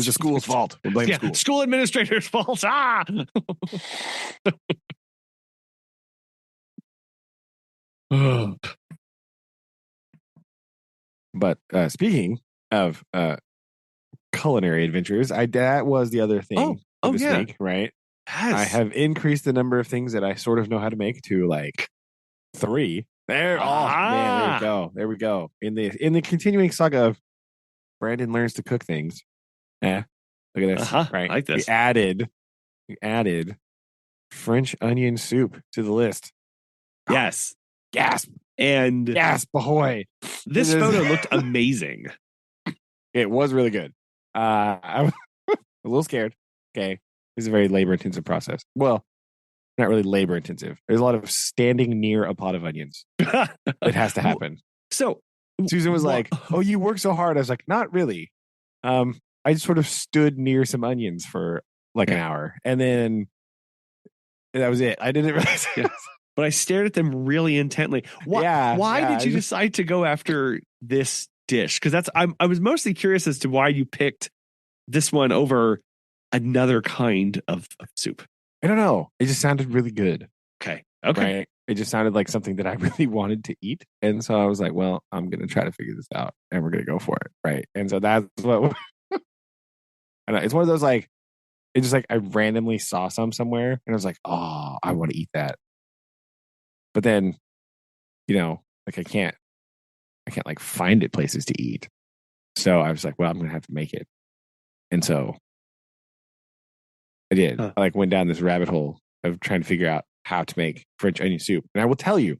school's fault. We'll blame school. School administrator's fault. But speaking of culinary adventures, that was the other thing this week, right? Yes. I have increased the number of things that I sort of know how to make to like 3. Man, there we go. In the continuing saga of Brandon learns to cook things. Look at this. Right. I like this. We added French onion soup to the list. Yes. Gasp. And gasp ahoy. This photo looked amazing. It was really good. I was a little scared. Okay. It's a very labor intensive process. Well, not really labor intensive. There's a lot of standing near a pot of onions. It has to happen. So Susan was like, "Oh, you work so hard." I was like, "Not really." I just sort of stood near some onions for like an hour, and then that was it. I didn't realize. But I stared at them really intently. Why did you decide to go after this dish? Because I was mostly curious as to why you picked this one over another kind of soup. I don't know. It just sounded really good. Okay. Right? It just sounded like something that I really wanted to eat. And so I was like, well, I'm going to try to figure this out and we're going to go for it. Right. And so that's what I know. It's one of those like, it's just like I randomly saw somewhere and I was like, oh, I want to eat that. But then, like I can't like find it places to eat. So I was like, well, I'm going to have to make it. And so I did. I like went down this rabbit hole of trying to figure out how to make French onion soup. And I will tell you,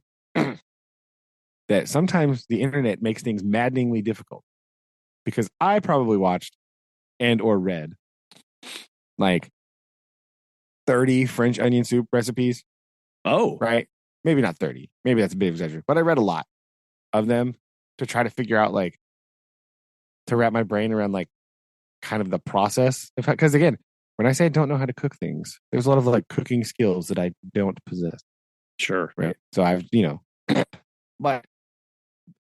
that sometimes the internet makes things maddeningly difficult, because I probably watched and or read like 30 French onion soup recipes. Oh, right? Maybe not 30. Maybe that's a bit of exaggeration, but I read a lot of them to try to figure out, like, to wrap my brain around, like, kind of the process. Because again, when I say I don't know how to cook things, there's a lot of like cooking skills that I don't possess. sure. Right. So I've, but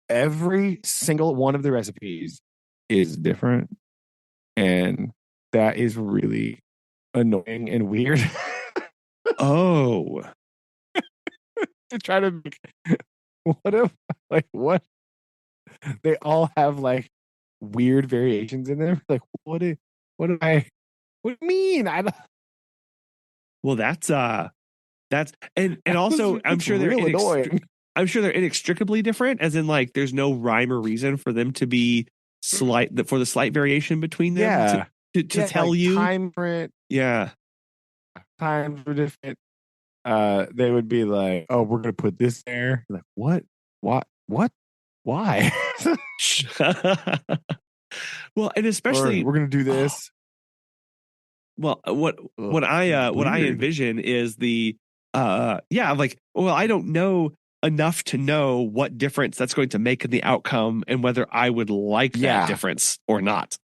every single one of the recipes is different. And that is really annoying and weird. Oh, To try to make what they all have like weird variations in them. Like what do you mean? I don't, well, that's and also I'm it's sure they're real annoying. I'm sure they're inextricably different, as in like there's no rhyme or reason for them to be for the slight variation between them. Yeah. To tell like you time for it. Yeah. Times were different. They would be like, "Oh, we're gonna put this there." Like, what? What? Why? Well, and especially or, we're gonna do this. Well, what I Weird. envision is like, well, I don't know enough to know what difference that's going to make in the outcome and whether I would like that difference or not.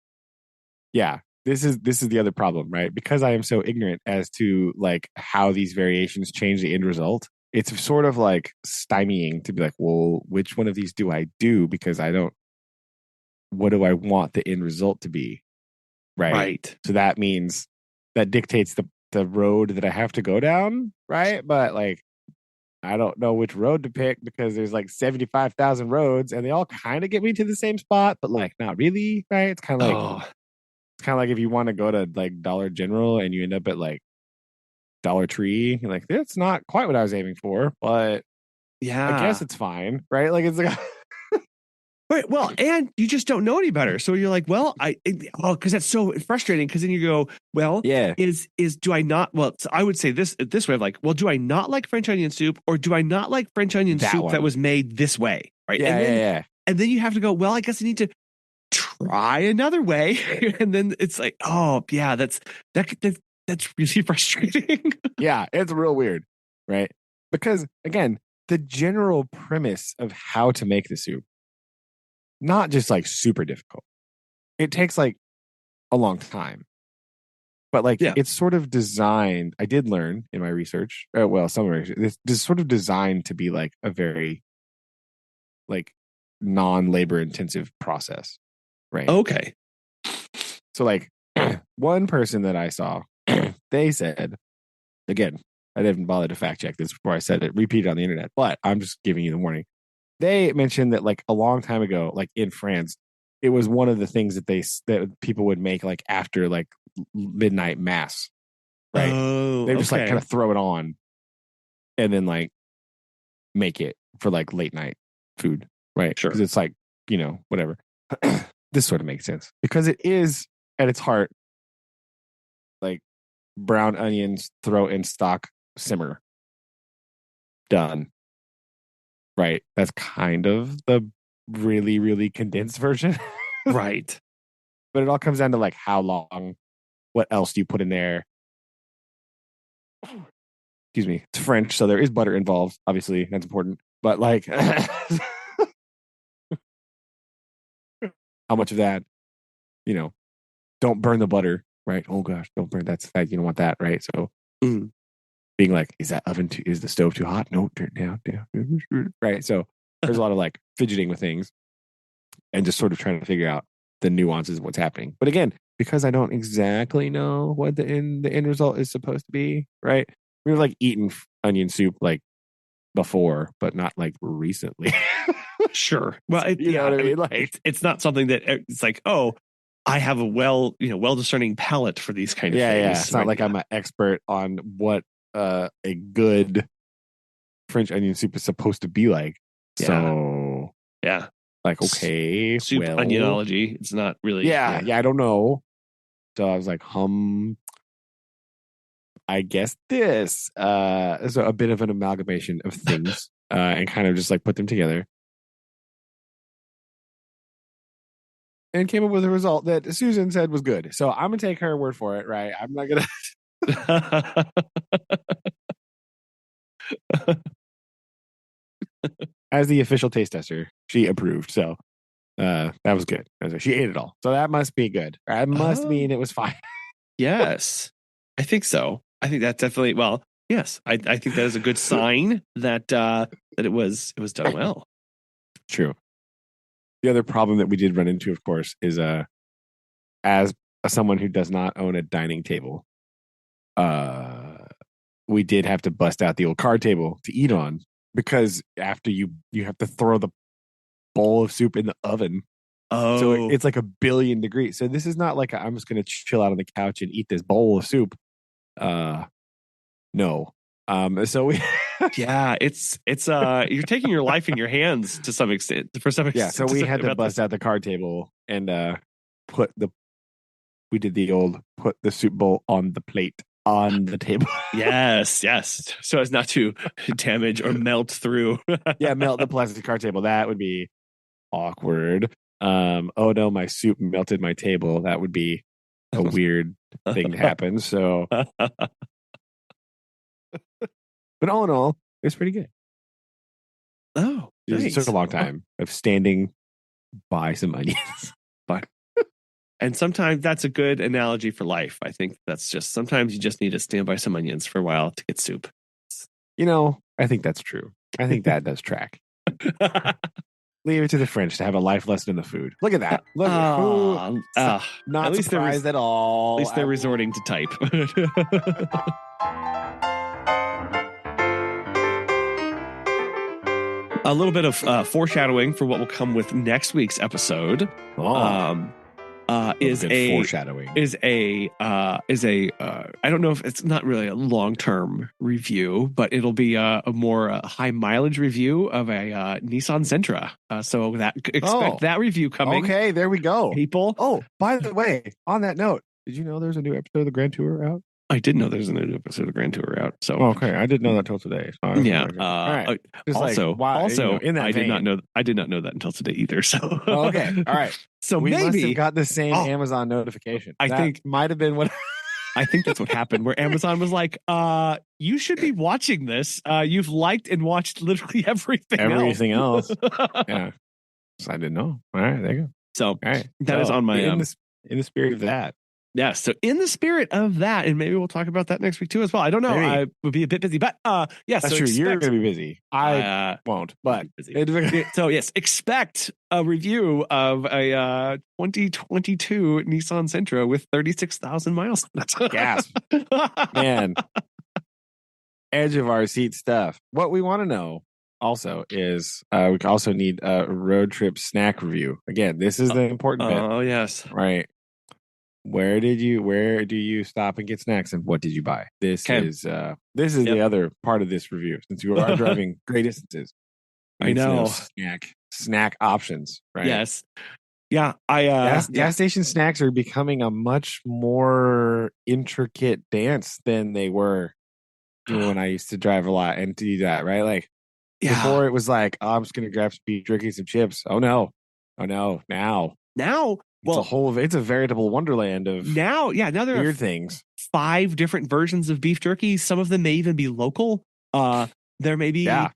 Yeah. This is the other problem, right? Because I am so ignorant as to like how these variations change the end result. It's sort of like stymieing to be like, well, which one of these do I do? Because what do I want the end result to be? Right. So that means that dictates the road that I have to go down. Right. But like, I don't know which road to pick because there's like 75,000 roads and they all kind of get me to the same spot, but like not really. Right. It's kind of like, it's kind of like if you want to go to like Dollar General and you end up at like Dollar Tree, you're like, that's not quite what I was aiming for, but yeah, I guess it's fine. Right. Like it's like, right. Well, and you just don't know any better. So you're like, well, because that's so frustrating. Because then you go, well, yeah, do I not? Well, so I would say this way of like, well, do I not like French onion soup, or do I not like French onion soup that was made this way? Right. Yeah. And then you have to go, well, I guess I need to try another way. And then it's like, oh yeah, that's really frustrating. Yeah, it's real weird. Right. Because again, the general premise of how to make the soup, not just like super difficult. It takes like a long time. But like it's sort of designed, I did learn in my research, some of my research, this is sort of designed to be like a very like non-labor intensive process. Right. Okay. So like one person that I saw, they said, again, I didn't bother to fact check this before I said it, repeat it on the internet, but I'm just giving you the warning. They mentioned that like a long time ago, like in France, it was one of the things that people would make like after like midnight mass, right? Oh, they just like kind of throw it on and then like make it for like late night food, right? Sure. Because it's like, whatever. This sort of makes sense because it is at its heart like brown onions, throw in stock, simmer, done. Right. That's kind of the really, really condensed version. Right. But it all comes down to like how long, what else do you put in there? Excuse me. It's French, so there is butter involved. Obviously, that's important. But like, how much of that, don't burn the butter, right? Oh gosh, don't burn that's fat. You don't want that, right? So being like, is the stove too hot? No, turn it down. Right. So there's a lot of like fidgeting with things and just sort of trying to figure out the nuances of what's happening. But again, because I don't exactly know what the end result is supposed to be, right? We've like eaten onion soup like before, but not like recently. Sure. Well, you know what I mean? Like it's not something that it's like, oh, I have a well discerning palate for these kind of things. Yeah. It's not like I'm an expert on what a good French onion soup is supposed to be like. Yeah. So yeah. Like, okay, soup onionology. It's not really. Yeah, I don't know. So I was like, I guess this. So a bit of an amalgamation of things, and kind of just like put them together. and came up with a result that Susan said was good. So I'm gonna take her word for it, right? I'm not gonna. As the official taste tester, she approved. So that was good. She ate it all. So that must be good. That must mean it was fine. Yes, I think so. I think that definitely. Well, yes, I think that is a good sign that that it was done well. True. The other problem that we did run into, of course, is as someone who does not own a dining table, we did have to bust out the old card table to eat on, because after you have to throw the bowl of soup in the oven. Oh, so it's like 1 billion degrees. So this is not like I'm just going to chill out on the couch and eat this bowl of soup. No. So we yeah, it's you're taking your life in your hands to some extent. For some extent, yeah. So we had to bust out the card table and put the soup bowl on the plate on the table. yes, so as not to damage or melt through. Yeah, melt the plastic card table. That would be awkward. Oh no, my soup melted my table. That would be a weird thing to happen. So, but all in all, it was pretty good. Oh, it nice. took a long time of standing by some onions. But and sometimes that's a good analogy for life. I think that's just sometimes you just need to stand by some onions for a while to get soup. I think that's true. I think that does track. Leave it to the French to have a life lesson in the food. Look at that. Look at not at least surprised at all. At least they're resorting to type. A little bit of foreshadowing for what will come with next week's episode. Is a I don't know if it's not really a long-term review, but it'll be a more high mileage review of a Nissan Sentra. So expect that review coming. Okay, there we go, people. Oh, by the way, on that note, did you know there's a new episode of the Grand Tour out? I did know there's a new episode of the Grand Tour out. So okay, I didn't know that till today. So yeah. All right. I did not know that until today either. So okay, all right. So we maybe must have got the same Amazon notification. I think might have been what. I think that's what happened. Where Amazon was like, "You should be watching this. You've liked and watched literally everything else." Yeah, so I didn't know. All right, there you go. So all right, that is on my in the spirit of that. Yeah, so in the spirit of that, and maybe we'll talk about that next week too as well. I don't know. Maybe. I would be a bit busy, but yeah, that's true. You're going to be busy. I won't, but so yes, expect a review of a 2022 Nissan Sentra with 36,000 miles. Gasp, man! Edge of our seat stuff. What we want to know also is we also need a road trip snack review. Again, this is the important bit. Oh yes, right. Where do you stop and get snacks, and what did you buy? This is the other part of this review, since you are driving great distances. I know snack options, right? Yes. Yeah, gas station snacks are becoming a much more intricate dance than they were when I used to drive a lot and do that, right? Like before it was like, oh, I'm just gonna grab some beef jerky, some chips. Oh no. Now it's a veritable wonderland of now there weird are things. 5 different versions of beef jerky. Some of them may even be local. There may be the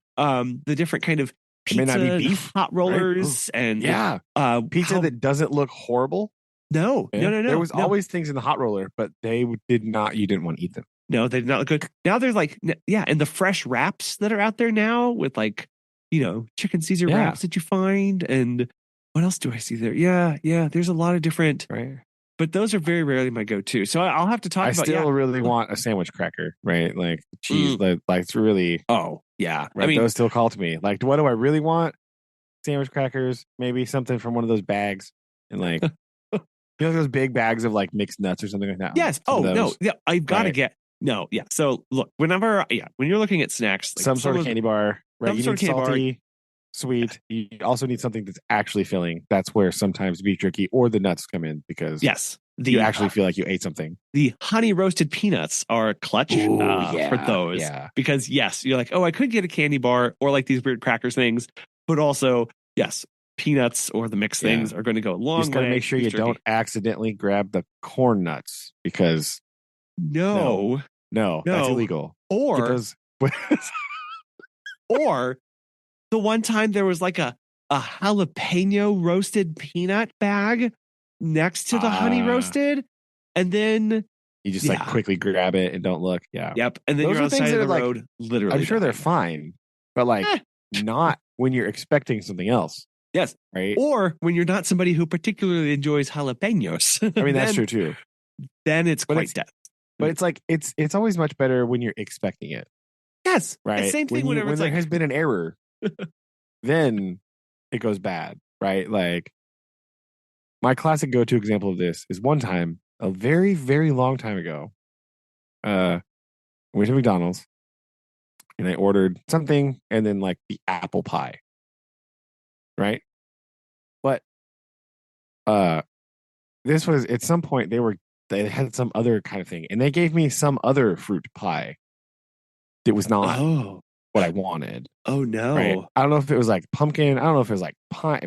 different kind of pizza, may not be beef, hot rollers, right? and pizza that doesn't look horrible. No. There was always things in the hot roller, but you didn't want to eat them. No, they did not look good. Now there's and the fresh wraps that are out there now with chicken Caesar wraps that you find, and what else do I see there? Yeah. There's a lot of different, right? But those are very rarely my go-to. So I'll have to talk about. I still really want a sandwich cracker, right? Like cheese, like it's really. Oh yeah, right? I mean, those still call to me. Like, what do I really want? Sandwich crackers, maybe something from one of those bags, and like those big bags of like mixed nuts or something like that. Yes. Oh no, yeah, I've got to get. No, yeah. So look, when you're looking at snacks, some sort of candy bar, right? You need salty. Sweet. You also need something that's actually filling. That's where sometimes beef jerky or the nuts come in, because you actually feel like you ate something. The honey roasted peanuts are clutch for those. Yeah. Because you're like, I could get a candy bar or like these weird crackers things, but also peanuts or the mixed things are going to go a long way. You just got to make sure you don't accidentally grab the corn nuts because no, that's illegal. Or or the one time there was like a jalapeno roasted peanut bag next to the honey roasted, and then you just like quickly grab it and don't look. Yeah. Yep. And then those you're on the side of the road, like, literally. I'm sure they're fine, but like not when you're expecting something else. Yes. Right. Or when you're not somebody who particularly enjoys jalapenos. I mean, that's true too. Then it's quite death. But it's like it's always much better when you're expecting it. Yes. Right. Same thing when it's there like has been an error, then it goes bad. Right. Like my classic go-to example of this is one time, a very, very long time ago. I went to McDonald's and I ordered something and then like the apple pie. Right. But this was at some point they had some other kind of thing and they gave me some other fruit pie. It was not what I wanted. Oh no. Right? I don't know if it was like pumpkin. I don't know if it was like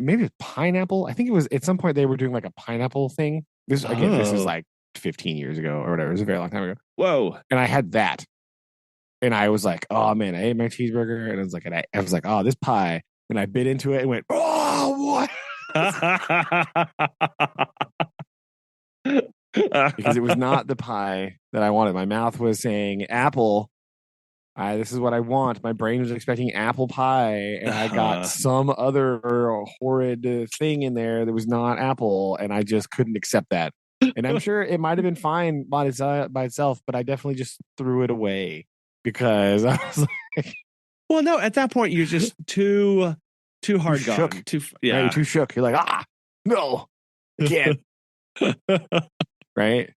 maybe it was pineapple. I think it was at some point they were doing like a pineapple thing. This is like 15 years ago or whatever. It was a very long time ago. Whoa. And I had that. And I was like, oh man, I ate my cheeseburger. And I was like, oh, this pie. And I bit into it and went, oh, what? Because it was not the pie that I wanted. My mouth was saying apple. This is what I want. My brain was expecting apple pie, and I got some other horrid thing in there that was not apple, and I just couldn't accept that. And I'm sure it might have been fine by itself, but I definitely just threw it away because I was like, well, no, at that point you're just too hard gone. Right, you're too shook. You're like, no, I can't. Right.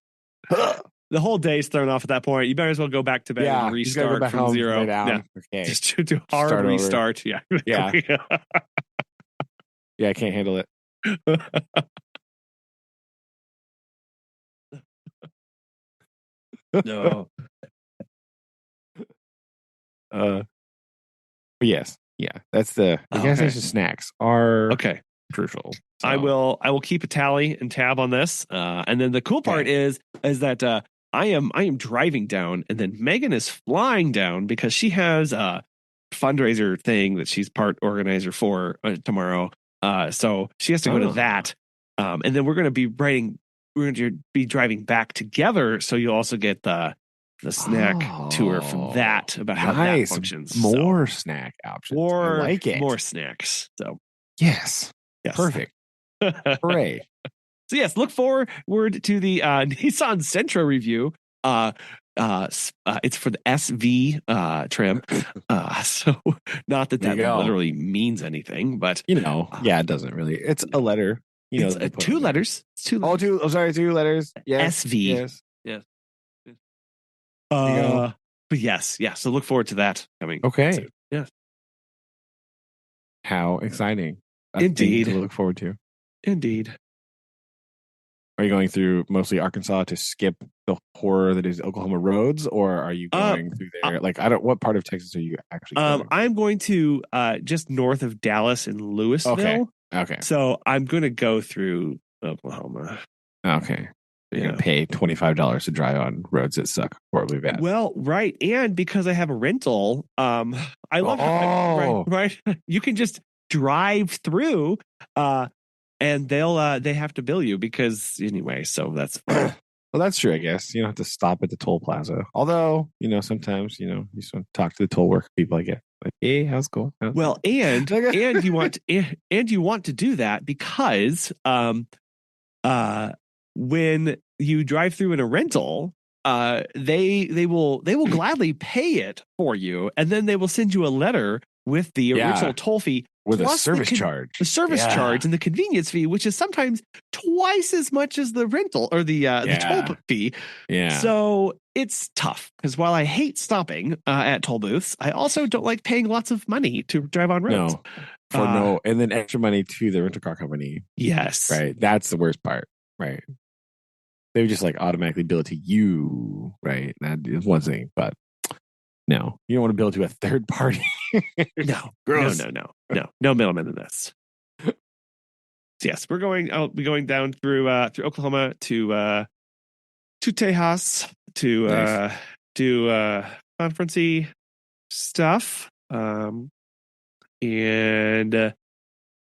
The whole day's thrown off at that point. You better as well go back to bed and restart from zero. Yeah. Okay. Just to do hard restart. Yeah. Yeah. Yeah, I can't handle it. No. But yes. Yeah. That's the gas station snacks are crucial. So. I will keep a tally and tab on this. And then the cool part is that I am driving down, and then Megan is flying down because she has a fundraiser thing that she's part organizer for tomorrow. So she has to go to that, and then we're going to be driving back together. So you'll also get the snack tour from that about how that functions. More snack options. I like it. More snacks. So yes. Perfect. Hooray. So yes, look forward to the Nissan Sentra review. It's for the SV trim. So not that literally means anything, but it doesn't really. It's a letter. It's two letters. It's two letters. Oh, two letters. Yes. SV. Yes. But yes. So look forward to that coming. Okay. Soon. Yes. How exciting! Indeed. To look forward to. Indeed. Are you going through mostly Arkansas to skip the horror that is Oklahoma roads, or are you going through there? What part of Texas are you actually going? I'm going to just north of Dallas in Louisville. Okay. So I'm going to go through Oklahoma. Okay. You're going to pay $25 to drive on roads that suck horribly bad. Well, right. And because I have a rental, I love how, right. You can just drive through, and they have to bill you because anyway, so that's fine. Well, that's true, I guess. You don't have to stop at the toll plaza. Although, sometimes, you just want to talk to the toll work people, I get. Like, hey, how's it going? Well, and you want to do that because when you drive through in a rental, they will gladly pay it for you, and then they will send you a letter with the original toll fee with a service charge. The service charge and the convenience fee, which is sometimes twice as much as the rental or the toll fee. Yeah. So it's tough because while I hate stopping at toll booths, I also don't like paying lots of money to drive on roads. And then extra money to the rental car company. Yes. Right. That's the worst part. Right. They would just automatically bill it to you. Right. That is one thing, but no, you don't want to bill it to a third party. No, gross. No middleman in this. yes, I'll be going down through Oklahoma to Tejas to Nice. do conferencey stuff. And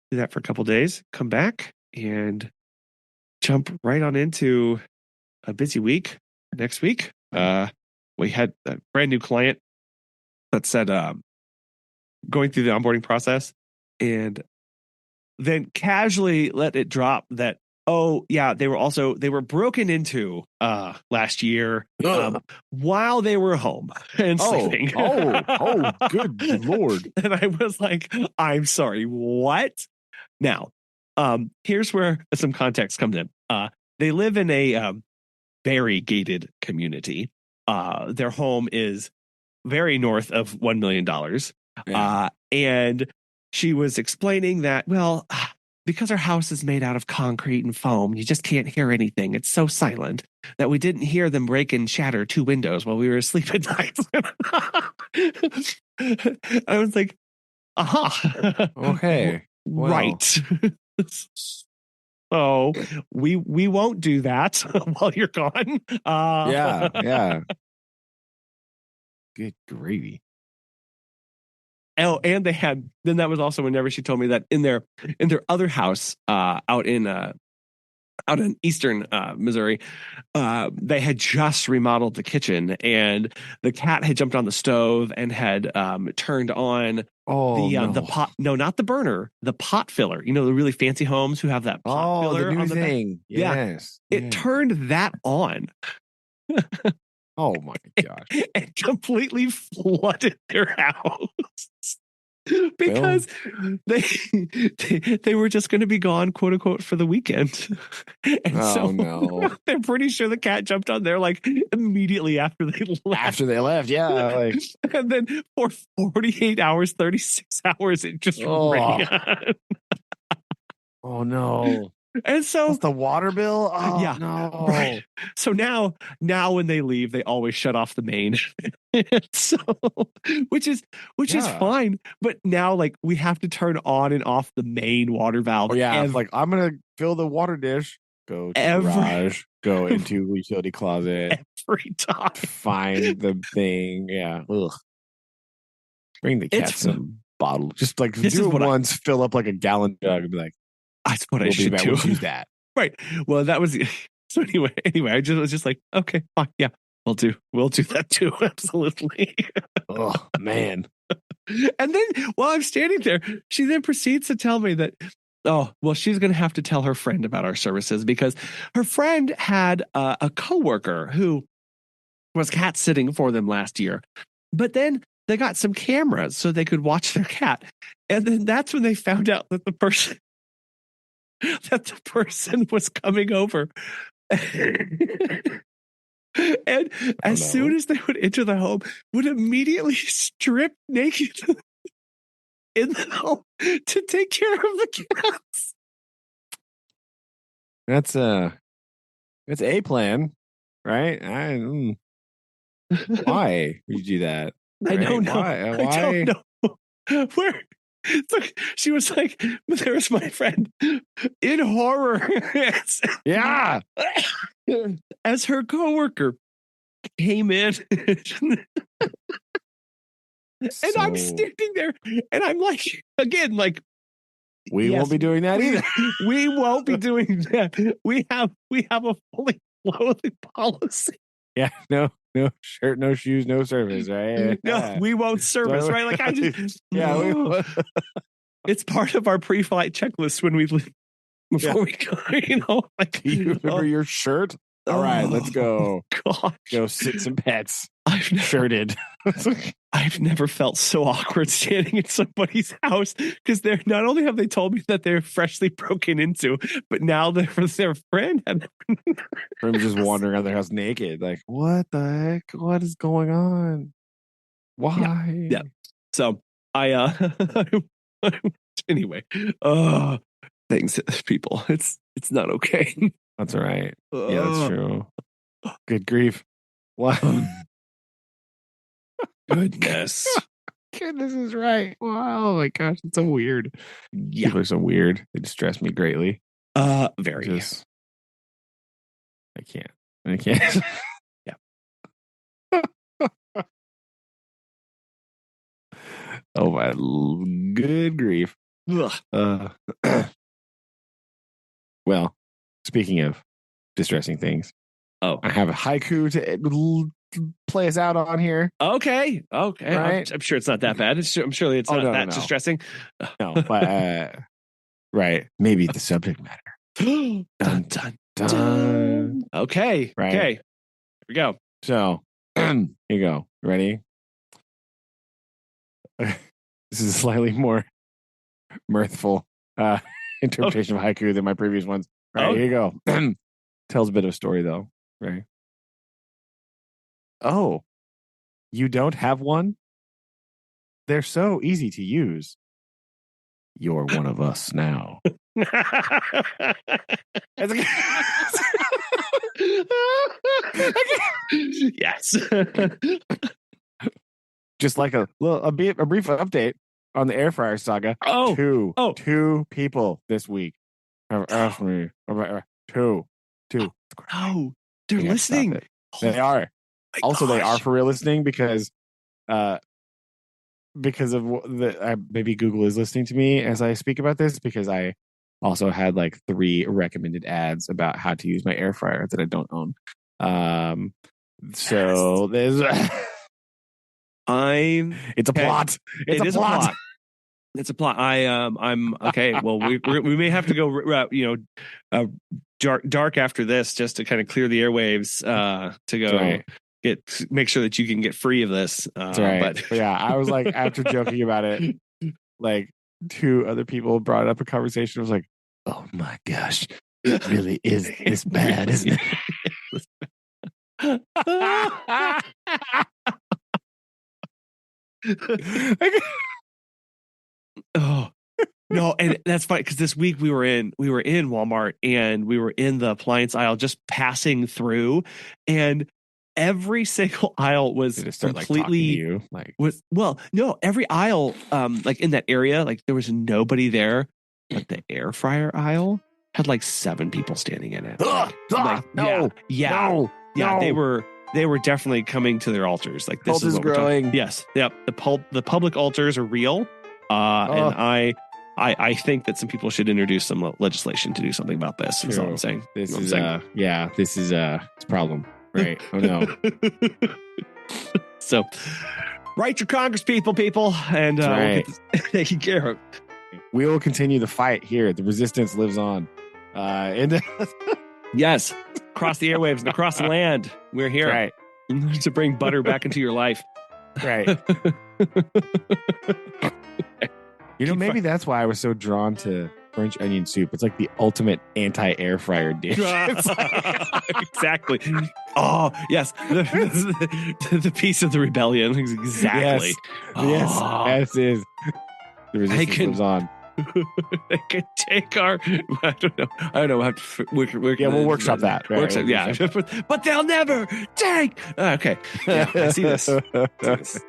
do that for a couple days, come back and jump right on into a busy week next week. We had a brand new client that said going through the onboarding process and then casually let it drop that, oh yeah, they were broken into last year while they were home and sleeping. Oh, good Lord. And I was like, I'm sorry, what? Now, here's where some context comes in. They live in a very gated community. Their home is very north of $1 million. Yeah. And she was explaining that, well, because our house is made out of concrete and foam, you just can't hear anything. It's so silent that we didn't hear them break and shatter 2 windows while we were asleep at night. I was like, aha. Okay. Well. Right. So we won't do that while you're gone. Yeah. Good gravy. Oh, and then that was also whenever she told me that in their other house out in eastern Missouri, they had just remodeled the kitchen, and the cat had jumped on the stove and had turned on the pot. No, not the burner, the pot filler. You know, the really fancy homes who have that pot filler the new on the thing. Yes. Yeah. It turned that on. Oh my gosh. And completely flooded their house. Because they were just going to be gone, quote unquote, for the weekend. And no. They're pretty sure the cat jumped on there like immediately after they left. Yeah. Like, and then for 48 hours, 36 hours, it just ran. Oh no. And so what's the water bill? Oh yeah, no. Right. So now when they leave, they always shut off the main. So which is fine. But now like we have to turn on and off the main water valve. Oh yeah. Like I'm gonna fill the water dish, go to the garage, go into the utility closet every time. Find the thing. Yeah. Ugh. Bring the cat some bottle. Just like do it once, fill up like a gallon jug and be like, that's what I should do. We'll use that. Right. Well, that was so anyway, I was just like, okay, fine. Yeah, we'll do that too. Absolutely. Oh man. And then while I'm standing there, she then proceeds to tell me that, oh, well, she's going to have to tell her friend about our services because her friend had a coworker who was cat sitting for them last year. But then they got some cameras so they could watch their cat. And then that's when they found out that the person was coming over. And as soon as they would enter the home, would immediately strip naked in the home to take care of the cats. That's a plan, right? Why would you do that? Right? I don't know. Why? I don't know. Where? So she was like, there's my friend in horror. Yeah. As her coworker came in. And I'm standing there and I'm like, again, like, we won't be doing that either. We won't be doing that. We have a fully clothing policy. Yeah, no shirt, no shoes, no service, right? No, we won't service, right? Like I just it's part of our pre-flight checklist when we leave before we go, you know. Like, do you remember your shirt? All right, let's go. Gosh. Go sit some pets. Shirted. I've never felt so awkward standing in somebody's house because they're not only have they told me that they're freshly broken into, but now their friend had I'm just wandering around their house naked. Like, what the heck? What is going on? Why? Yeah. So I anyway, things people. It's not okay. That's all right. Yeah, that's true. Good grief. What? Goodness. Goodness is right. Wow. Oh my gosh. It's so weird. Yeah. People are so weird. They distress me greatly. Very. Just, I can't. Yeah. Oh my good grief. Ugh. Well, speaking of distressing things, I have a haiku to play us out on here. Okay. Right? I'm sure it's not that bad. I'm sure it's not that distressing. No, but right. Maybe the subject matter. Dun, dun, dun. Okay. Right. Okay. Here we go. So, here you go. Ready? This is a slightly more mirthful interpretation of haiku than my previous ones. Right, here you go. Tells a bit of a story, though. Right. Oh, you don't have one? They're so easy to use. You're one of us now. Yes. Just like a brief update on the air fryer saga. Two people this week have asked me about two. Oh, they're listening. They are. Also, they are for real listening because of maybe Google is listening to me as I speak about this, because I also had like 3 recommended ads about how to use my air fryer that I don't own. So there's it's a plot. It's a plot. It's a plot. I'm okay. Well, we may have to go, dark after this, just to kind of clear the airwaves, to go make sure that you can get free of this. But yeah, I was like, after joking about it, like 2 other people brought up a conversation. I was like, oh my gosh, it really is this bad, isn't it? Oh no, and that's funny because this week we were in Walmart, and we were in the appliance aisle just passing through, and every single aisle was completely every aisle like in that area, like there was nobody there, but the air fryer aisle had like 7 people standing in it. They were definitely coming to their altars. Like, this Cult is what growing. we're talking. Yes. Yep. The public altars are real. And I think that some people should introduce some legislation to do something about this. Is all I'm saying. This is it's a problem. Right. Oh no. So write your Congress people, and we'll get this taken care of. We will continue the fight here. The resistance lives on. Yes. Across the airwaves and across the land. We're here. Right. To bring butter back into your life. Right. Maybe that's why I was so drawn to French onion soup. It's like the ultimate anti-air fryer dish. Exactly. Oh, yes. The piece of the rebellion. Exactly. Yes, is. The resistance lives on. I could take our. I don't know. We'll workshop that. Right? But they'll never take. Okay. Yeah, I see this.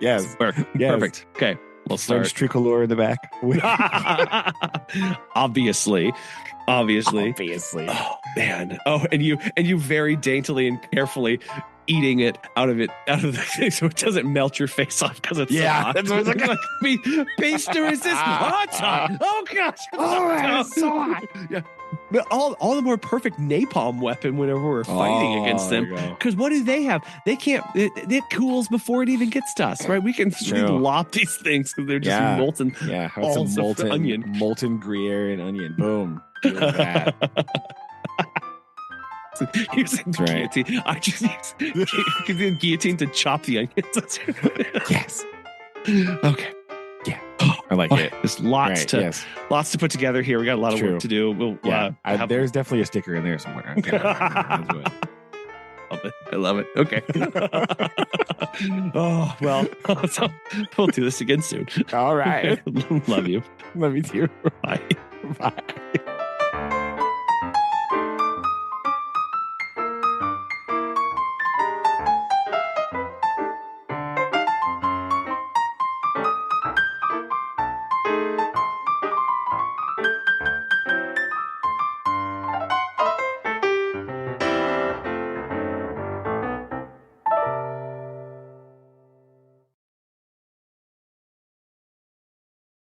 Yes. Perfect. Okay. We'll start. French tricolor in the back. Obviously. Oh man. Oh, and you very daintily and carefully eating it out of the thing so it doesn't melt your face off because it's so hot. That's what it's like. Base to resist. Oh, it's hot. Oh gosh. It's so hot. Yeah. But all the more perfect napalm weapon whenever we're fighting against them. Because what do they have? They can't. It cools before it even gets to us, right? We can lop these things because they're just molten. Yeah, it's a molten Gruyere and onion. Boom. That. Using guillotine. I just using guillotine to chop the onions. Yes. Okay. Yeah. I like it. There's lots to put together here. We got a lot of work to do. We'll there's definitely a sticker in there somewhere. I love it. Okay. Oh well. So we'll do this again soon. All right. Love you. Love you too. Bye. Bye.